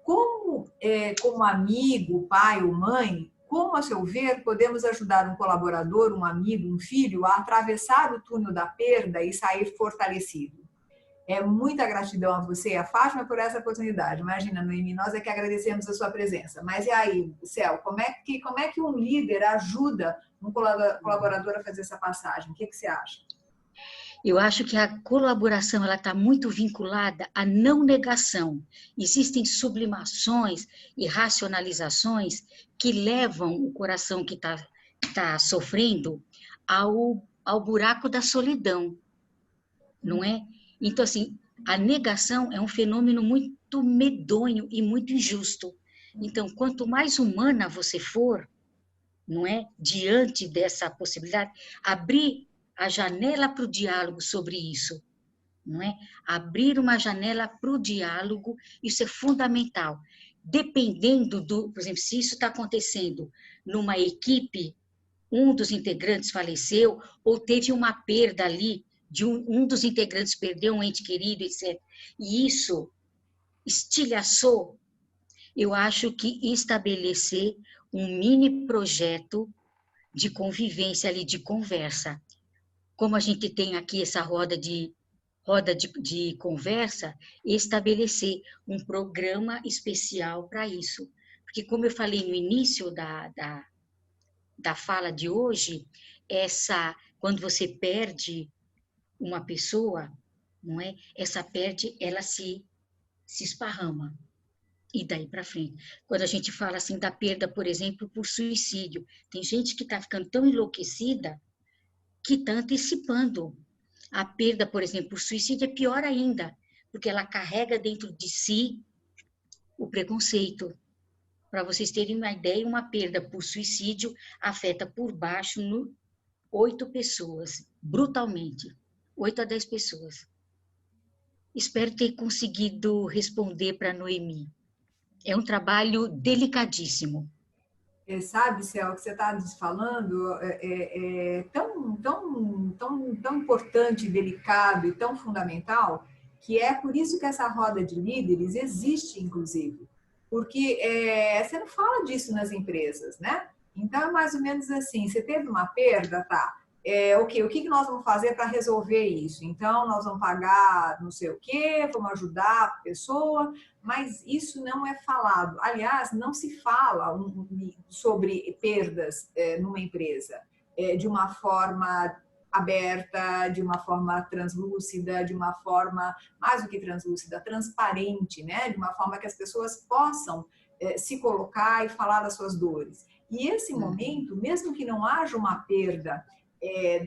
como amigo, pai ou mãe, como, a seu ver, podemos ajudar um colaborador, um amigo, um filho a atravessar o túnel da perda e sair fortalecido? Muita gratidão a você e a Fátima por essa oportunidade. Imagina, Noemi, nós é que agradecemos a sua presença. Mas e aí, Céu, como é que um líder ajuda um colaborador a fazer essa passagem? O que você acha? Eu acho que a colaboração ela está muito vinculada à não negação. Existem sublimações e racionalizações que levam o coração que tá sofrendo ao buraco da solidão, não é? Então, assim, a negação é um fenômeno muito medonho e muito injusto. Então, quanto mais humana você for, não é? Diante dessa possibilidade, abrir a janela para o diálogo sobre isso, não é? Abrir uma janela para o diálogo, isso é fundamental. Dependendo por exemplo, se isso está acontecendo numa equipe, um dos integrantes faleceu ou teve uma perda ali, de um dos integrantes perdeu um ente querido, etc. E isso estilhaçou, eu acho que estabelecer um mini projeto de convivência ali, de conversa. Como a gente tem aqui essa roda de conversa, estabelecer um programa especial para isso. Porque, como eu falei no início da fala de hoje, quando você perde uma pessoa, não é? Essa perde, ela se esparrama. E daí para frente. Quando a gente fala assim da perda, por exemplo, por suicídio, tem gente que está ficando tão enlouquecida que está antecipando. A perda, por exemplo, por suicídio é pior ainda, porque ela carrega dentro de si o preconceito. Para vocês terem uma ideia, uma perda por suicídio afeta por baixo 8 pessoas, brutalmente. 8 a 10 pessoas. Espero ter conseguido responder para a Noemi. É um trabalho delicadíssimo. Sabe, Céu, o que você está falando é tão importante, delicado e tão fundamental, que é por isso que essa roda de líderes existe, inclusive. Porque você não fala disso nas empresas, né? Então, é mais ou menos assim, você teve uma perda, tá? O que nós vamos fazer para resolver isso? Então, nós vamos pagar não sei o quê, vamos ajudar a pessoa, mas isso não é falado. Aliás, não se fala sobre perdas numa empresa de uma forma aberta, de uma forma translúcida, de uma forma, mais do que translúcida, transparente, né? De uma forma que as pessoas possam se colocar e falar das suas dores. E esse momento, mesmo que não haja uma perda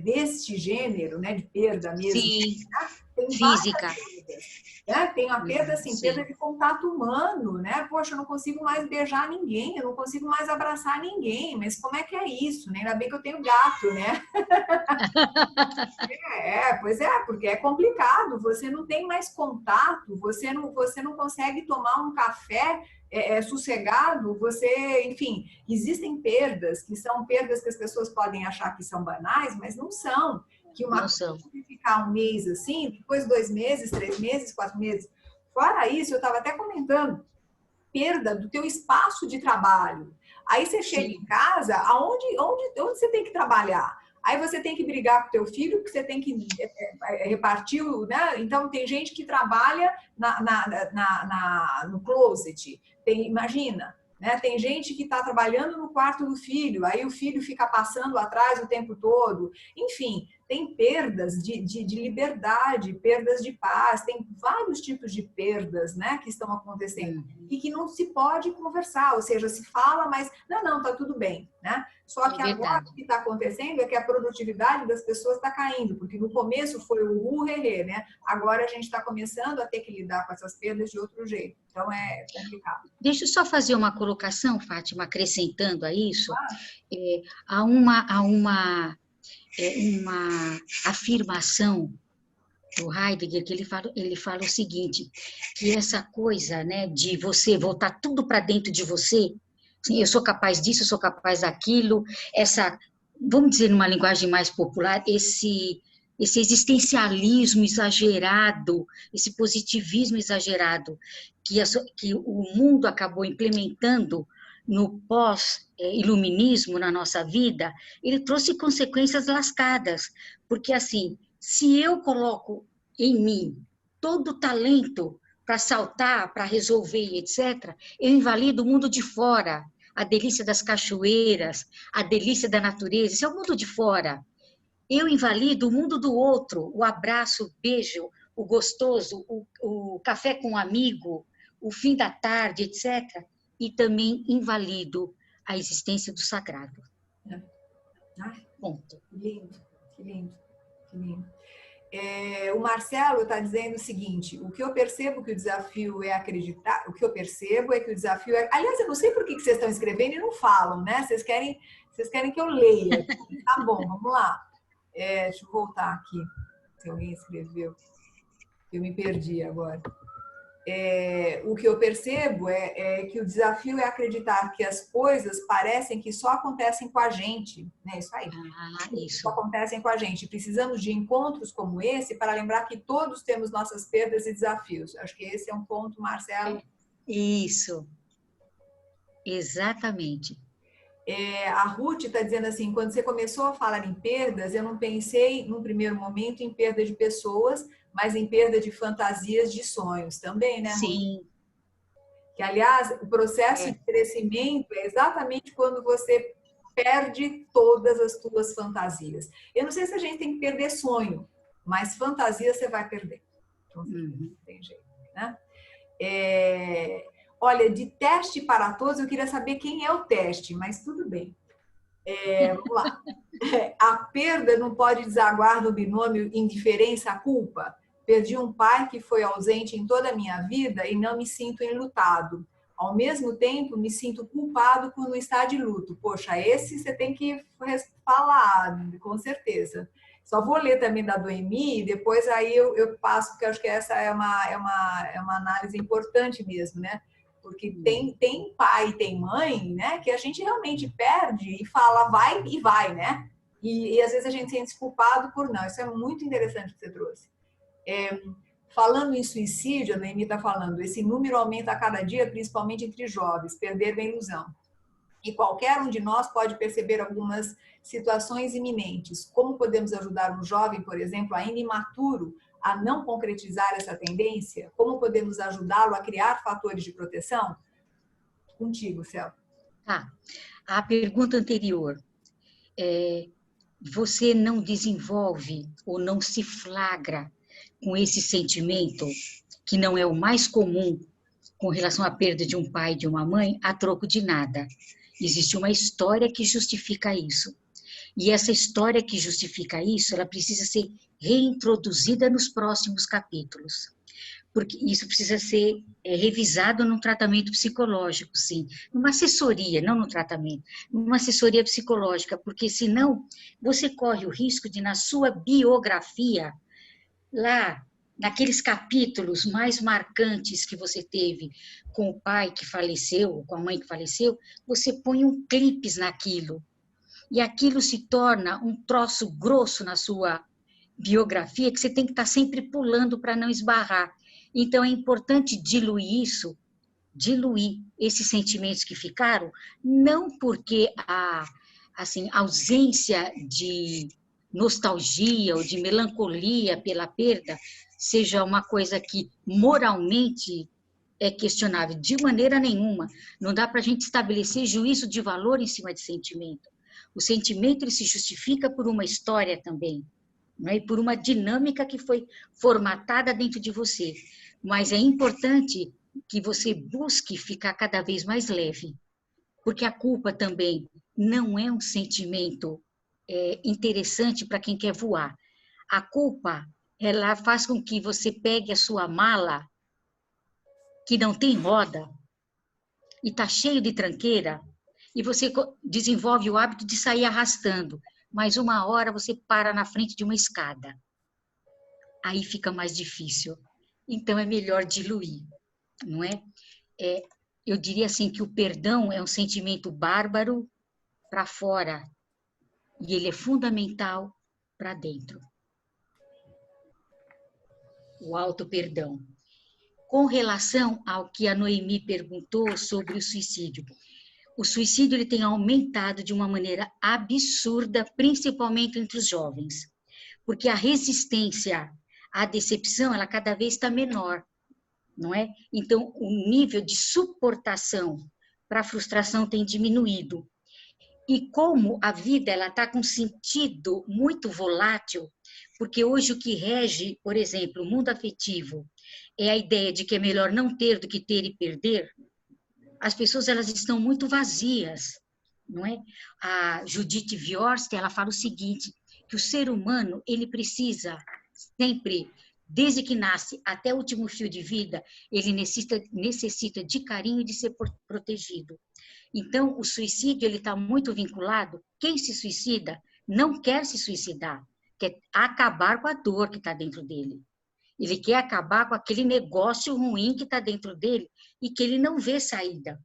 deste gênero, né, de perda mesmo, Sim, né, tem física. várias perdas, né? Tem a perda, assim, perda de contato humano, né? Poxa, eu não consigo mais beijar ninguém, eu não consigo mais abraçar ninguém, mas como é que é isso, né? Ainda bem que eu tenho gato, né? Pois é, porque é complicado, você não tem mais contato, você não consegue tomar um café sossegado, você, enfim, existem perdas, que são perdas que as pessoas podem achar que são banais, mas não são. Que uma coisa pode ficar um mês assim, depois 2 meses, 3 meses, 4 meses. Fora isso, eu estava até comentando, perda do teu espaço de trabalho. Aí você chega em casa, onde você tem que trabalhar? Aí você tem que brigar com o teu filho, porque você tem que repartir, né? Então, tem gente que trabalha no closet. Imagina, né? Tem gente que está trabalhando no quarto do filho, aí o filho fica passando atrás o tempo todo. Enfim, tem perdas de liberdade, perdas de paz, tem vários tipos de perdas, né, que estão acontecendo e que não se pode conversar, ou seja, se fala, mas não, tá tudo bem, né? Só que agora o que está acontecendo é que a produtividade das pessoas está caindo, porque no começo foi o rerê, né? Agora a gente está começando a ter que lidar com essas perdas de outro jeito, então é complicado. Deixa eu só fazer uma colocação, Fátima, acrescentando a isso. Há uma afirmação do Heidegger, que ele fala o seguinte, que essa coisa, né, de você voltar tudo para dentro de você, assim, eu sou capaz disso, eu sou capaz daquilo, vamos dizer numa linguagem mais popular, esse existencialismo exagerado, esse positivismo exagerado que o mundo acabou implementando no pós-iluminismo na nossa vida, ele trouxe consequências lascadas, porque assim, se eu coloco em mim todo o talento para saltar, para resolver, etc., eu invalido o mundo de fora, a delícia das cachoeiras, a delícia da natureza, isso é o mundo de fora. Eu invalido o mundo do outro, o abraço, o beijo, o gostoso, o café com um amigo, o fim da tarde, etc., e também invalido a existência do sagrado. Ponto. Que lindo, que lindo, que lindo. O Marcelo está dizendo o seguinte: o que eu percebo que o desafio é acreditar, o que eu percebo é que o desafio é. Aliás, eu não sei por que vocês estão escrevendo e não falam, né? Vocês querem que eu leia. Tá bom, vamos lá. Deixa eu voltar aqui. Se alguém escreveu, eu me perdi agora. O que eu percebo é que o desafio é acreditar que as coisas parecem que só acontecem com a gente, né? Isso aí. Isso. Só acontecem com a gente. Precisamos de encontros como esse para lembrar que todos temos nossas perdas e desafios. Acho que esse é um ponto, Marcelo. Isso. Exatamente. A Ruth está dizendo assim, quando você começou a falar em perdas, eu não pensei, num primeiro momento, em perda de pessoas, mas em perda de fantasias, de sonhos também, né, Ruth? Sim. Que, aliás, o processo de crescimento é exatamente quando você perde todas as tuas fantasias. Eu não sei se a gente tem que perder sonho, mas fantasia você vai perder. Então, não tem jeito, né? Olha, de teste para todos, eu queria saber quem é o teste, mas tudo bem. Vamos lá. A perda não pode desaguar no binômio indiferença-culpa? Perdi um pai que foi ausente em toda a minha vida e não me sinto enlutado. Ao mesmo tempo, me sinto culpado por não estar de luto. Poxa, esse você tem que falar, com certeza. Só vou ler também da Noemi e depois aí eu passo, porque eu acho que essa é uma análise importante mesmo, né? Porque tem pai, tem mãe, né? Que a gente realmente perde e fala vai e vai, né? E às vezes a gente se sente culpado por não. Isso é muito interessante que você trouxe. Falando em suicídio, a Noemi está falando, esse número aumenta a cada dia, principalmente entre jovens, perderam a ilusão. E qualquer um de nós pode perceber algumas situações iminentes. Como podemos ajudar um jovem, por exemplo, ainda imaturo, a não concretizar essa tendência? Como podemos ajudá-lo a criar fatores de proteção? Contigo, Céu. A pergunta anterior. você não desenvolve ou não se flagra com esse sentimento, que não é o mais comum com relação à perda de um pai e de uma mãe, a troco de nada. Existe uma história que justifica isso. E essa história que justifica isso, ela precisa ser reintroduzida nos próximos capítulos. Porque isso precisa ser revisado num tratamento psicológico, sim. Numa assessoria, não no tratamento. Numa assessoria psicológica, porque senão você corre o risco de, na sua biografia, lá, naqueles capítulos mais marcantes que você teve com o pai que faleceu, ou com a mãe que faleceu, você põe um clipes naquilo. E aquilo se torna um troço grosso na sua biografia, que você tem que estar sempre pulando para não esbarrar. Então, é importante diluir esses sentimentos que ficaram, não porque a assim, ausência de nostalgia ou de melancolia pela perda seja uma coisa que moralmente é questionável, de maneira nenhuma. Não dá para a gente estabelecer juízo de valor em cima de sentimento. O sentimento ele se justifica por uma história também, né? E por uma dinâmica que foi formatada dentro de você. Mas é importante que você busque ficar cada vez mais leve, porque a culpa também não é um sentimento interessante para quem quer voar. A culpa, ela faz com que você pegue a sua mala, que não tem roda, e está cheio de tranqueira, e você desenvolve o hábito de sair arrastando, mas uma hora você para na frente de uma escada. Aí fica mais difícil. Então é melhor diluir, não é? Eu diria assim que o perdão é um sentimento bárbaro para fora e ele é fundamental para dentro. O auto-perdão. Com relação ao que a Noemi perguntou sobre o suicídio ele tem aumentado de uma maneira absurda, principalmente entre os jovens, porque a resistência à decepção, ela cada vez está menor, não é? Então, o nível de suportação para a frustração tem diminuído. E como a vida ela está com sentido muito volátil, porque hoje o que rege, por exemplo, o mundo afetivo, é a ideia de que é melhor não ter do que ter e perder, as pessoas elas estão muito vazias, não é? A Judith Viorst, ela fala o seguinte, que o ser humano, ele precisa sempre, desde que nasce até o último fio de vida, ele necessita de carinho e de ser protegido. Então, o suicídio, ele está muito vinculado, quem se suicida não quer se suicidar, quer acabar com a dor que está dentro dele. Ele quer acabar com aquele negócio ruim que está dentro dele e que ele não vê saída.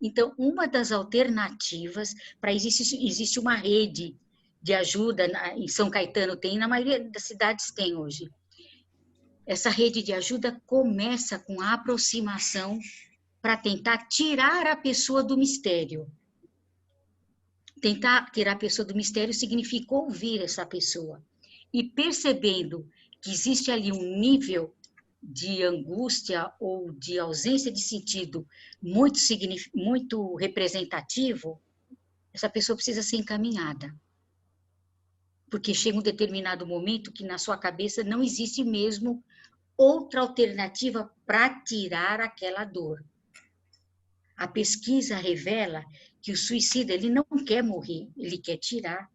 Então, uma das alternativas para existe uma rede de ajuda, em São Caetano tem, na maioria das cidades tem hoje. Essa rede de ajuda começa com a aproximação para tentar tirar a pessoa do mistério. Tentar tirar a pessoa do mistério significa ouvir essa pessoa. E percebendo que existe ali um nível de angústia ou de ausência de sentido muito representativo, essa pessoa precisa ser encaminhada. Porque chega um determinado momento que na sua cabeça não existe mesmo outra alternativa para tirar aquela dor. A pesquisa revela que o suicida ele não quer morrer, ele quer tirar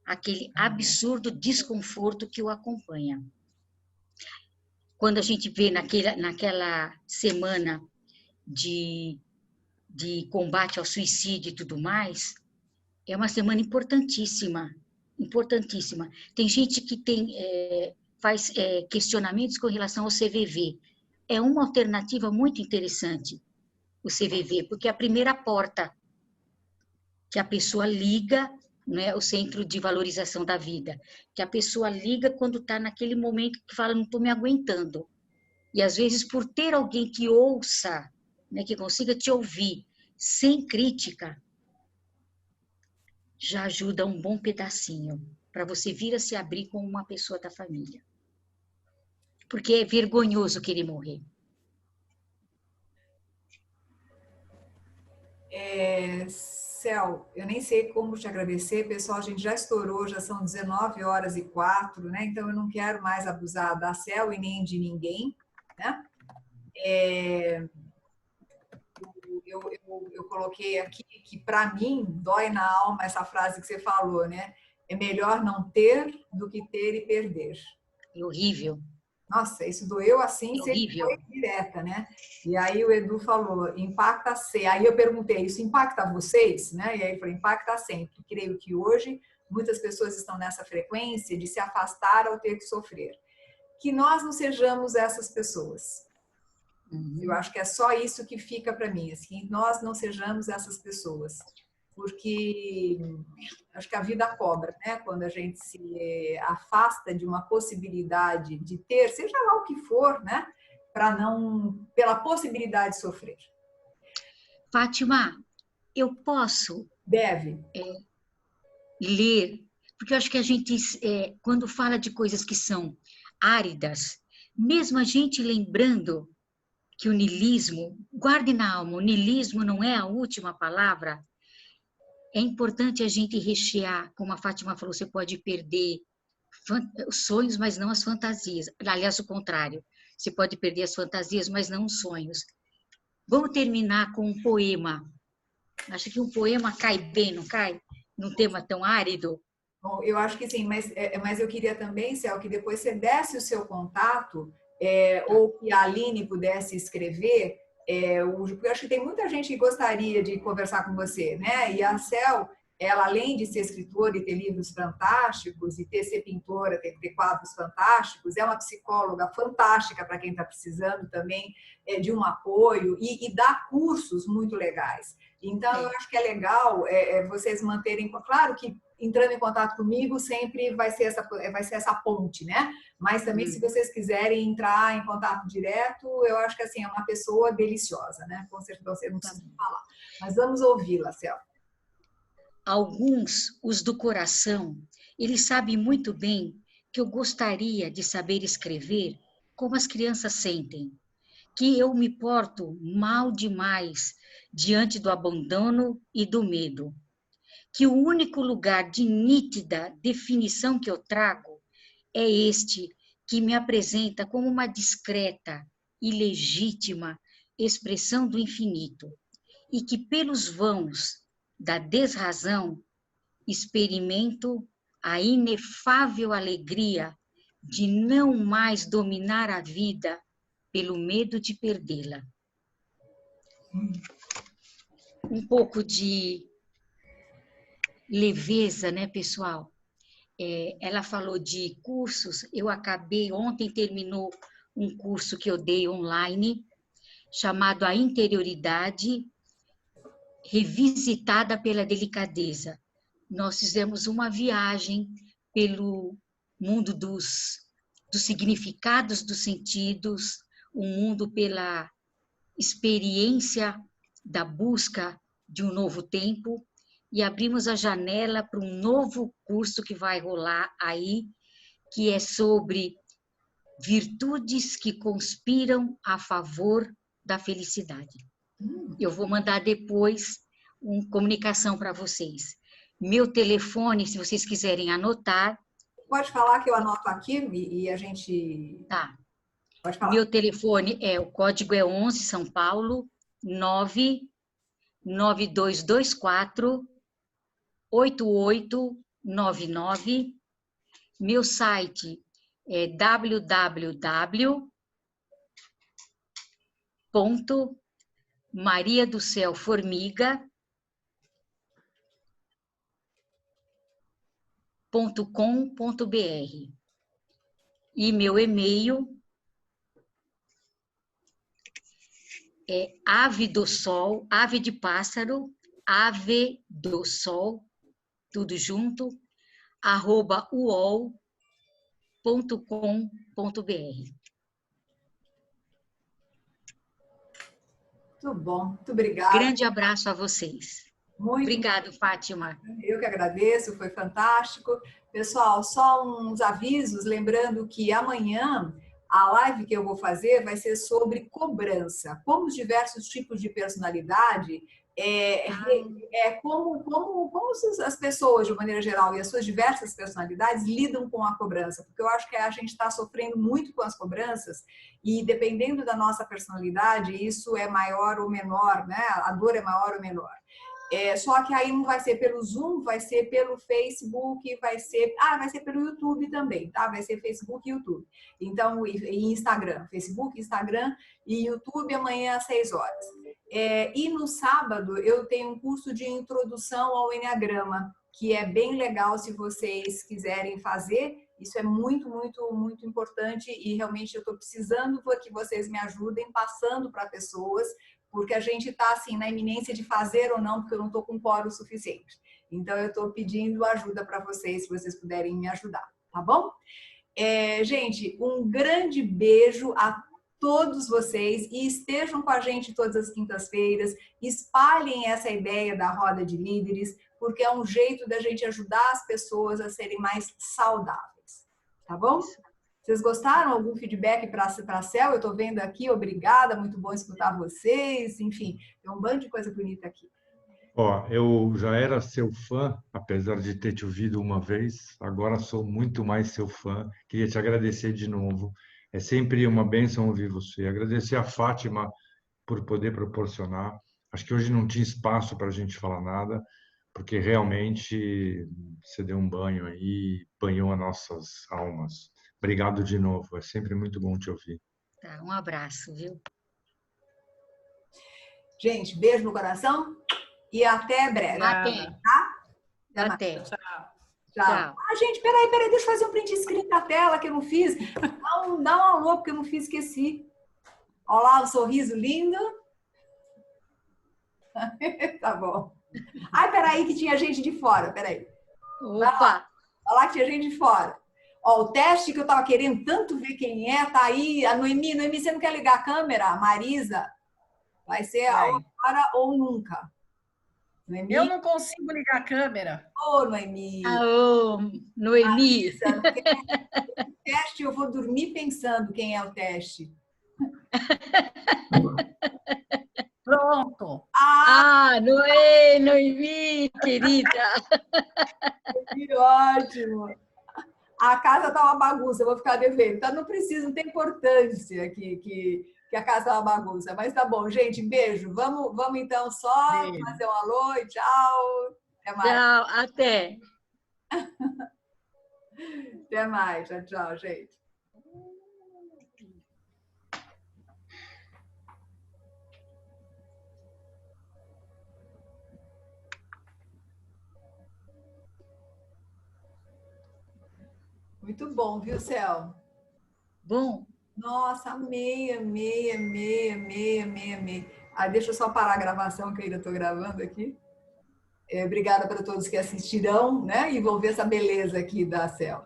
aquele absurdo desconforto que o acompanha. Quando a gente vê naquela semana de combate ao suicídio e tudo mais, é uma semana importantíssima, importantíssima. Tem gente que faz questionamentos com relação ao CVV. É uma alternativa muito interessante, o CVV, porque é a primeira porta que a pessoa liga, né, o Centro de Valorização da Vida, que a pessoa liga quando está naquele momento que fala, não estou me aguentando. E às vezes por ter alguém que ouça, né, que consiga te ouvir, sem crítica, já ajuda um bom pedacinho para você vir a se abrir com uma pessoa da família. Porque é vergonhoso querer morrer. Céu, eu nem sei como te agradecer, pessoal, a gente já estourou, já são 19h04, né? Então eu não quero mais abusar da Céu e nem de ninguém, né? Eu coloquei aqui que, para mim, dói na alma essa frase que você falou, né? É melhor não ter do que ter e perder. É horrível. Nossa, isso doeu assim, É sempre horrível. foi direta, né? E aí o Edu falou, impacta sempre. Aí eu perguntei, isso impacta vocês? Né? E aí ele falou, impacta sempre. Creio que hoje muitas pessoas estão nessa frequência de se afastar ao ter que sofrer. Que nós não sejamos essas pessoas. Eu acho que é só isso que fica para mim, assim, nós não sejamos essas pessoas, porque acho que a vida cobra, né? Quando a gente se afasta de uma possibilidade de ter, seja lá o que for, né? Para não, pela possibilidade de sofrer. Fátima, eu posso Deve. ler, porque eu acho que a gente, quando fala de coisas que são áridas, mesmo a gente lembrando que o niilismo, guarde na alma, o niilismo não é a última palavra, é importante a gente rechear, como a Fátima falou, você pode perder os sonhos, mas não as fantasias. Aliás, o contrário, você pode perder as fantasias, mas não os sonhos. Vamos terminar com um poema. Acho que um poema cai bem, não cai? Num tema tão árido. Bom, eu acho que sim, mas eu queria também, Céu, que depois você desse o seu contato, ou que a Aline pudesse escrever, porque eu acho que tem muita gente que gostaria de conversar com você, né? E a Céu, ela, além de ser escritora e ter livros fantásticos, e ser pintora, ter quadros fantásticos, é uma psicóloga fantástica para quem está precisando também de um apoio e dá cursos muito legais. Então, eu acho que é legal vocês manterem... Claro que entrando em contato comigo sempre vai ser essa ponte, né? Mas também, se vocês quiserem entrar em contato direto, eu acho que assim, é uma pessoa deliciosa, né? Com certeza você não precisa falar. Mas vamos ouvi-la, Céu. Alguns, os do coração, eles sabem muito bem que eu gostaria de saber escrever como as crianças sentem, que eu me porto mal demais diante do abandono e do medo, que o único lugar de nítida definição que eu trago é este que me apresenta como uma discreta e legítima expressão do infinito, e que pelos vãos da desrazão experimento a inefável alegria de não mais dominar a vida pelo medo de perdê-la. Um pouco de leveza, né, pessoal? Ela falou de cursos, eu acabei, ontem terminou um curso que eu dei online, chamado A Interioridade Revisitada pela Delicadeza. Nós fizemos uma viagem pelo mundo dos significados dos sentidos, o mundo pela experiência da busca de um novo tempo, e abrimos a janela para um novo curso que vai rolar aí, que é sobre virtudes que conspiram a favor da felicidade. Eu vou mandar depois uma comunicação para vocês. Meu telefone, se vocês quiserem anotar. Pode falar que eu anoto aqui e a gente... Tá. Pode falar. Meu telefone o código é 11 São Paulo 99224 8899. Meu site é www.mariadocelformiga.com.br. E meu e-mail é ave do sol, ave de pássaro, ave do sol, tudo junto, @uol.com.br. Muito bom, muito obrigada. Grande abraço a vocês. Muito Obrigado, Fátima. Eu que agradeço, foi fantástico. Pessoal, só uns avisos, lembrando que amanhã a live que eu vou fazer vai ser sobre cobrança. Como os diversos tipos de personalidade Como as pessoas, de maneira geral, e as suas diversas personalidades lidam com a cobrança. Porque eu acho que a gente está sofrendo muito com as cobranças e, dependendo da nossa personalidade, isso é maior ou menor, né? A dor é maior ou menor. Só que aí não vai ser pelo Zoom, vai ser pelo Facebook, vai ser pelo YouTube também, tá? Vai ser Facebook e YouTube. Então, e Instagram. Facebook, Instagram e YouTube amanhã às 6 horas. E no sábado eu tenho um curso de introdução ao Enneagrama, que é bem legal se vocês quiserem fazer. Isso é muito, muito, muito importante e realmente eu estou precisando que vocês me ajudem passando para pessoas, porque a gente está assim na iminência de fazer ou não, porque eu não estou com quórum suficiente. Então eu estou pedindo ajuda para vocês, se vocês puderem me ajudar, tá bom? Gente, um grande beijo a todos vocês e estejam com a gente todas as quintas-feiras, espalhem essa ideia da roda de líderes, porque é um jeito da gente ajudar as pessoas a serem mais saudáveis, tá bom? Vocês gostaram? Algum feedback para a Cel? Eu estou vendo aqui, obrigada, muito bom escutar vocês, enfim, tem um bando de coisa bonita aqui. Ó, eu já era seu fã, apesar de ter te ouvido uma vez, agora sou muito mais seu fã. Queria te agradecer de novo. É sempre uma bênção ouvir você. Agradecer a Fátima por poder proporcionar. Acho que hoje não tinha espaço para a gente falar nada, porque realmente você deu um banho aí, banhou as nossas almas. Obrigado de novo. É sempre muito bom te ouvir. Tá, um abraço, viu? Gente, beijo no coração e até breve. Até. Tá? Até. Tchau. Tchau. Gente, peraí, deixa eu fazer um print screen da tela que eu não fiz. Dá um alô, porque eu não fiz, esqueci. Olha lá o sorriso lindo. Tá bom. Ai, peraí, que tinha gente de fora, peraí. Opa! Olha lá que tinha gente de fora. Ó, o teste que eu tava querendo tanto ver quem é, tá aí. A Noemi, você não quer ligar a câmera? Marisa? Vai ser agora ou nunca. Noemi? Eu não consigo ligar a câmera. Ô, Noemi. Ô, Noemi. O teste, eu vou dormir pensando quem é o teste. Pronto. Noemi, querida. Que ótimo. A casa tá uma bagunça, eu vou ficar devendo. Então não precisa, não tem importância que a casa tá uma bagunça. Mas tá bom, gente, beijo. Vamos então só fazer um alô e tchau. Até mais. Tchau, até. Até mais. Tchau, gente. Muito bom, viu, Cel? Bom. Nossa, amei. Deixa eu só parar a gravação, que eu ainda estou gravando aqui. Obrigada para todos que assistirão, né? E vão ver essa beleza aqui da Cel.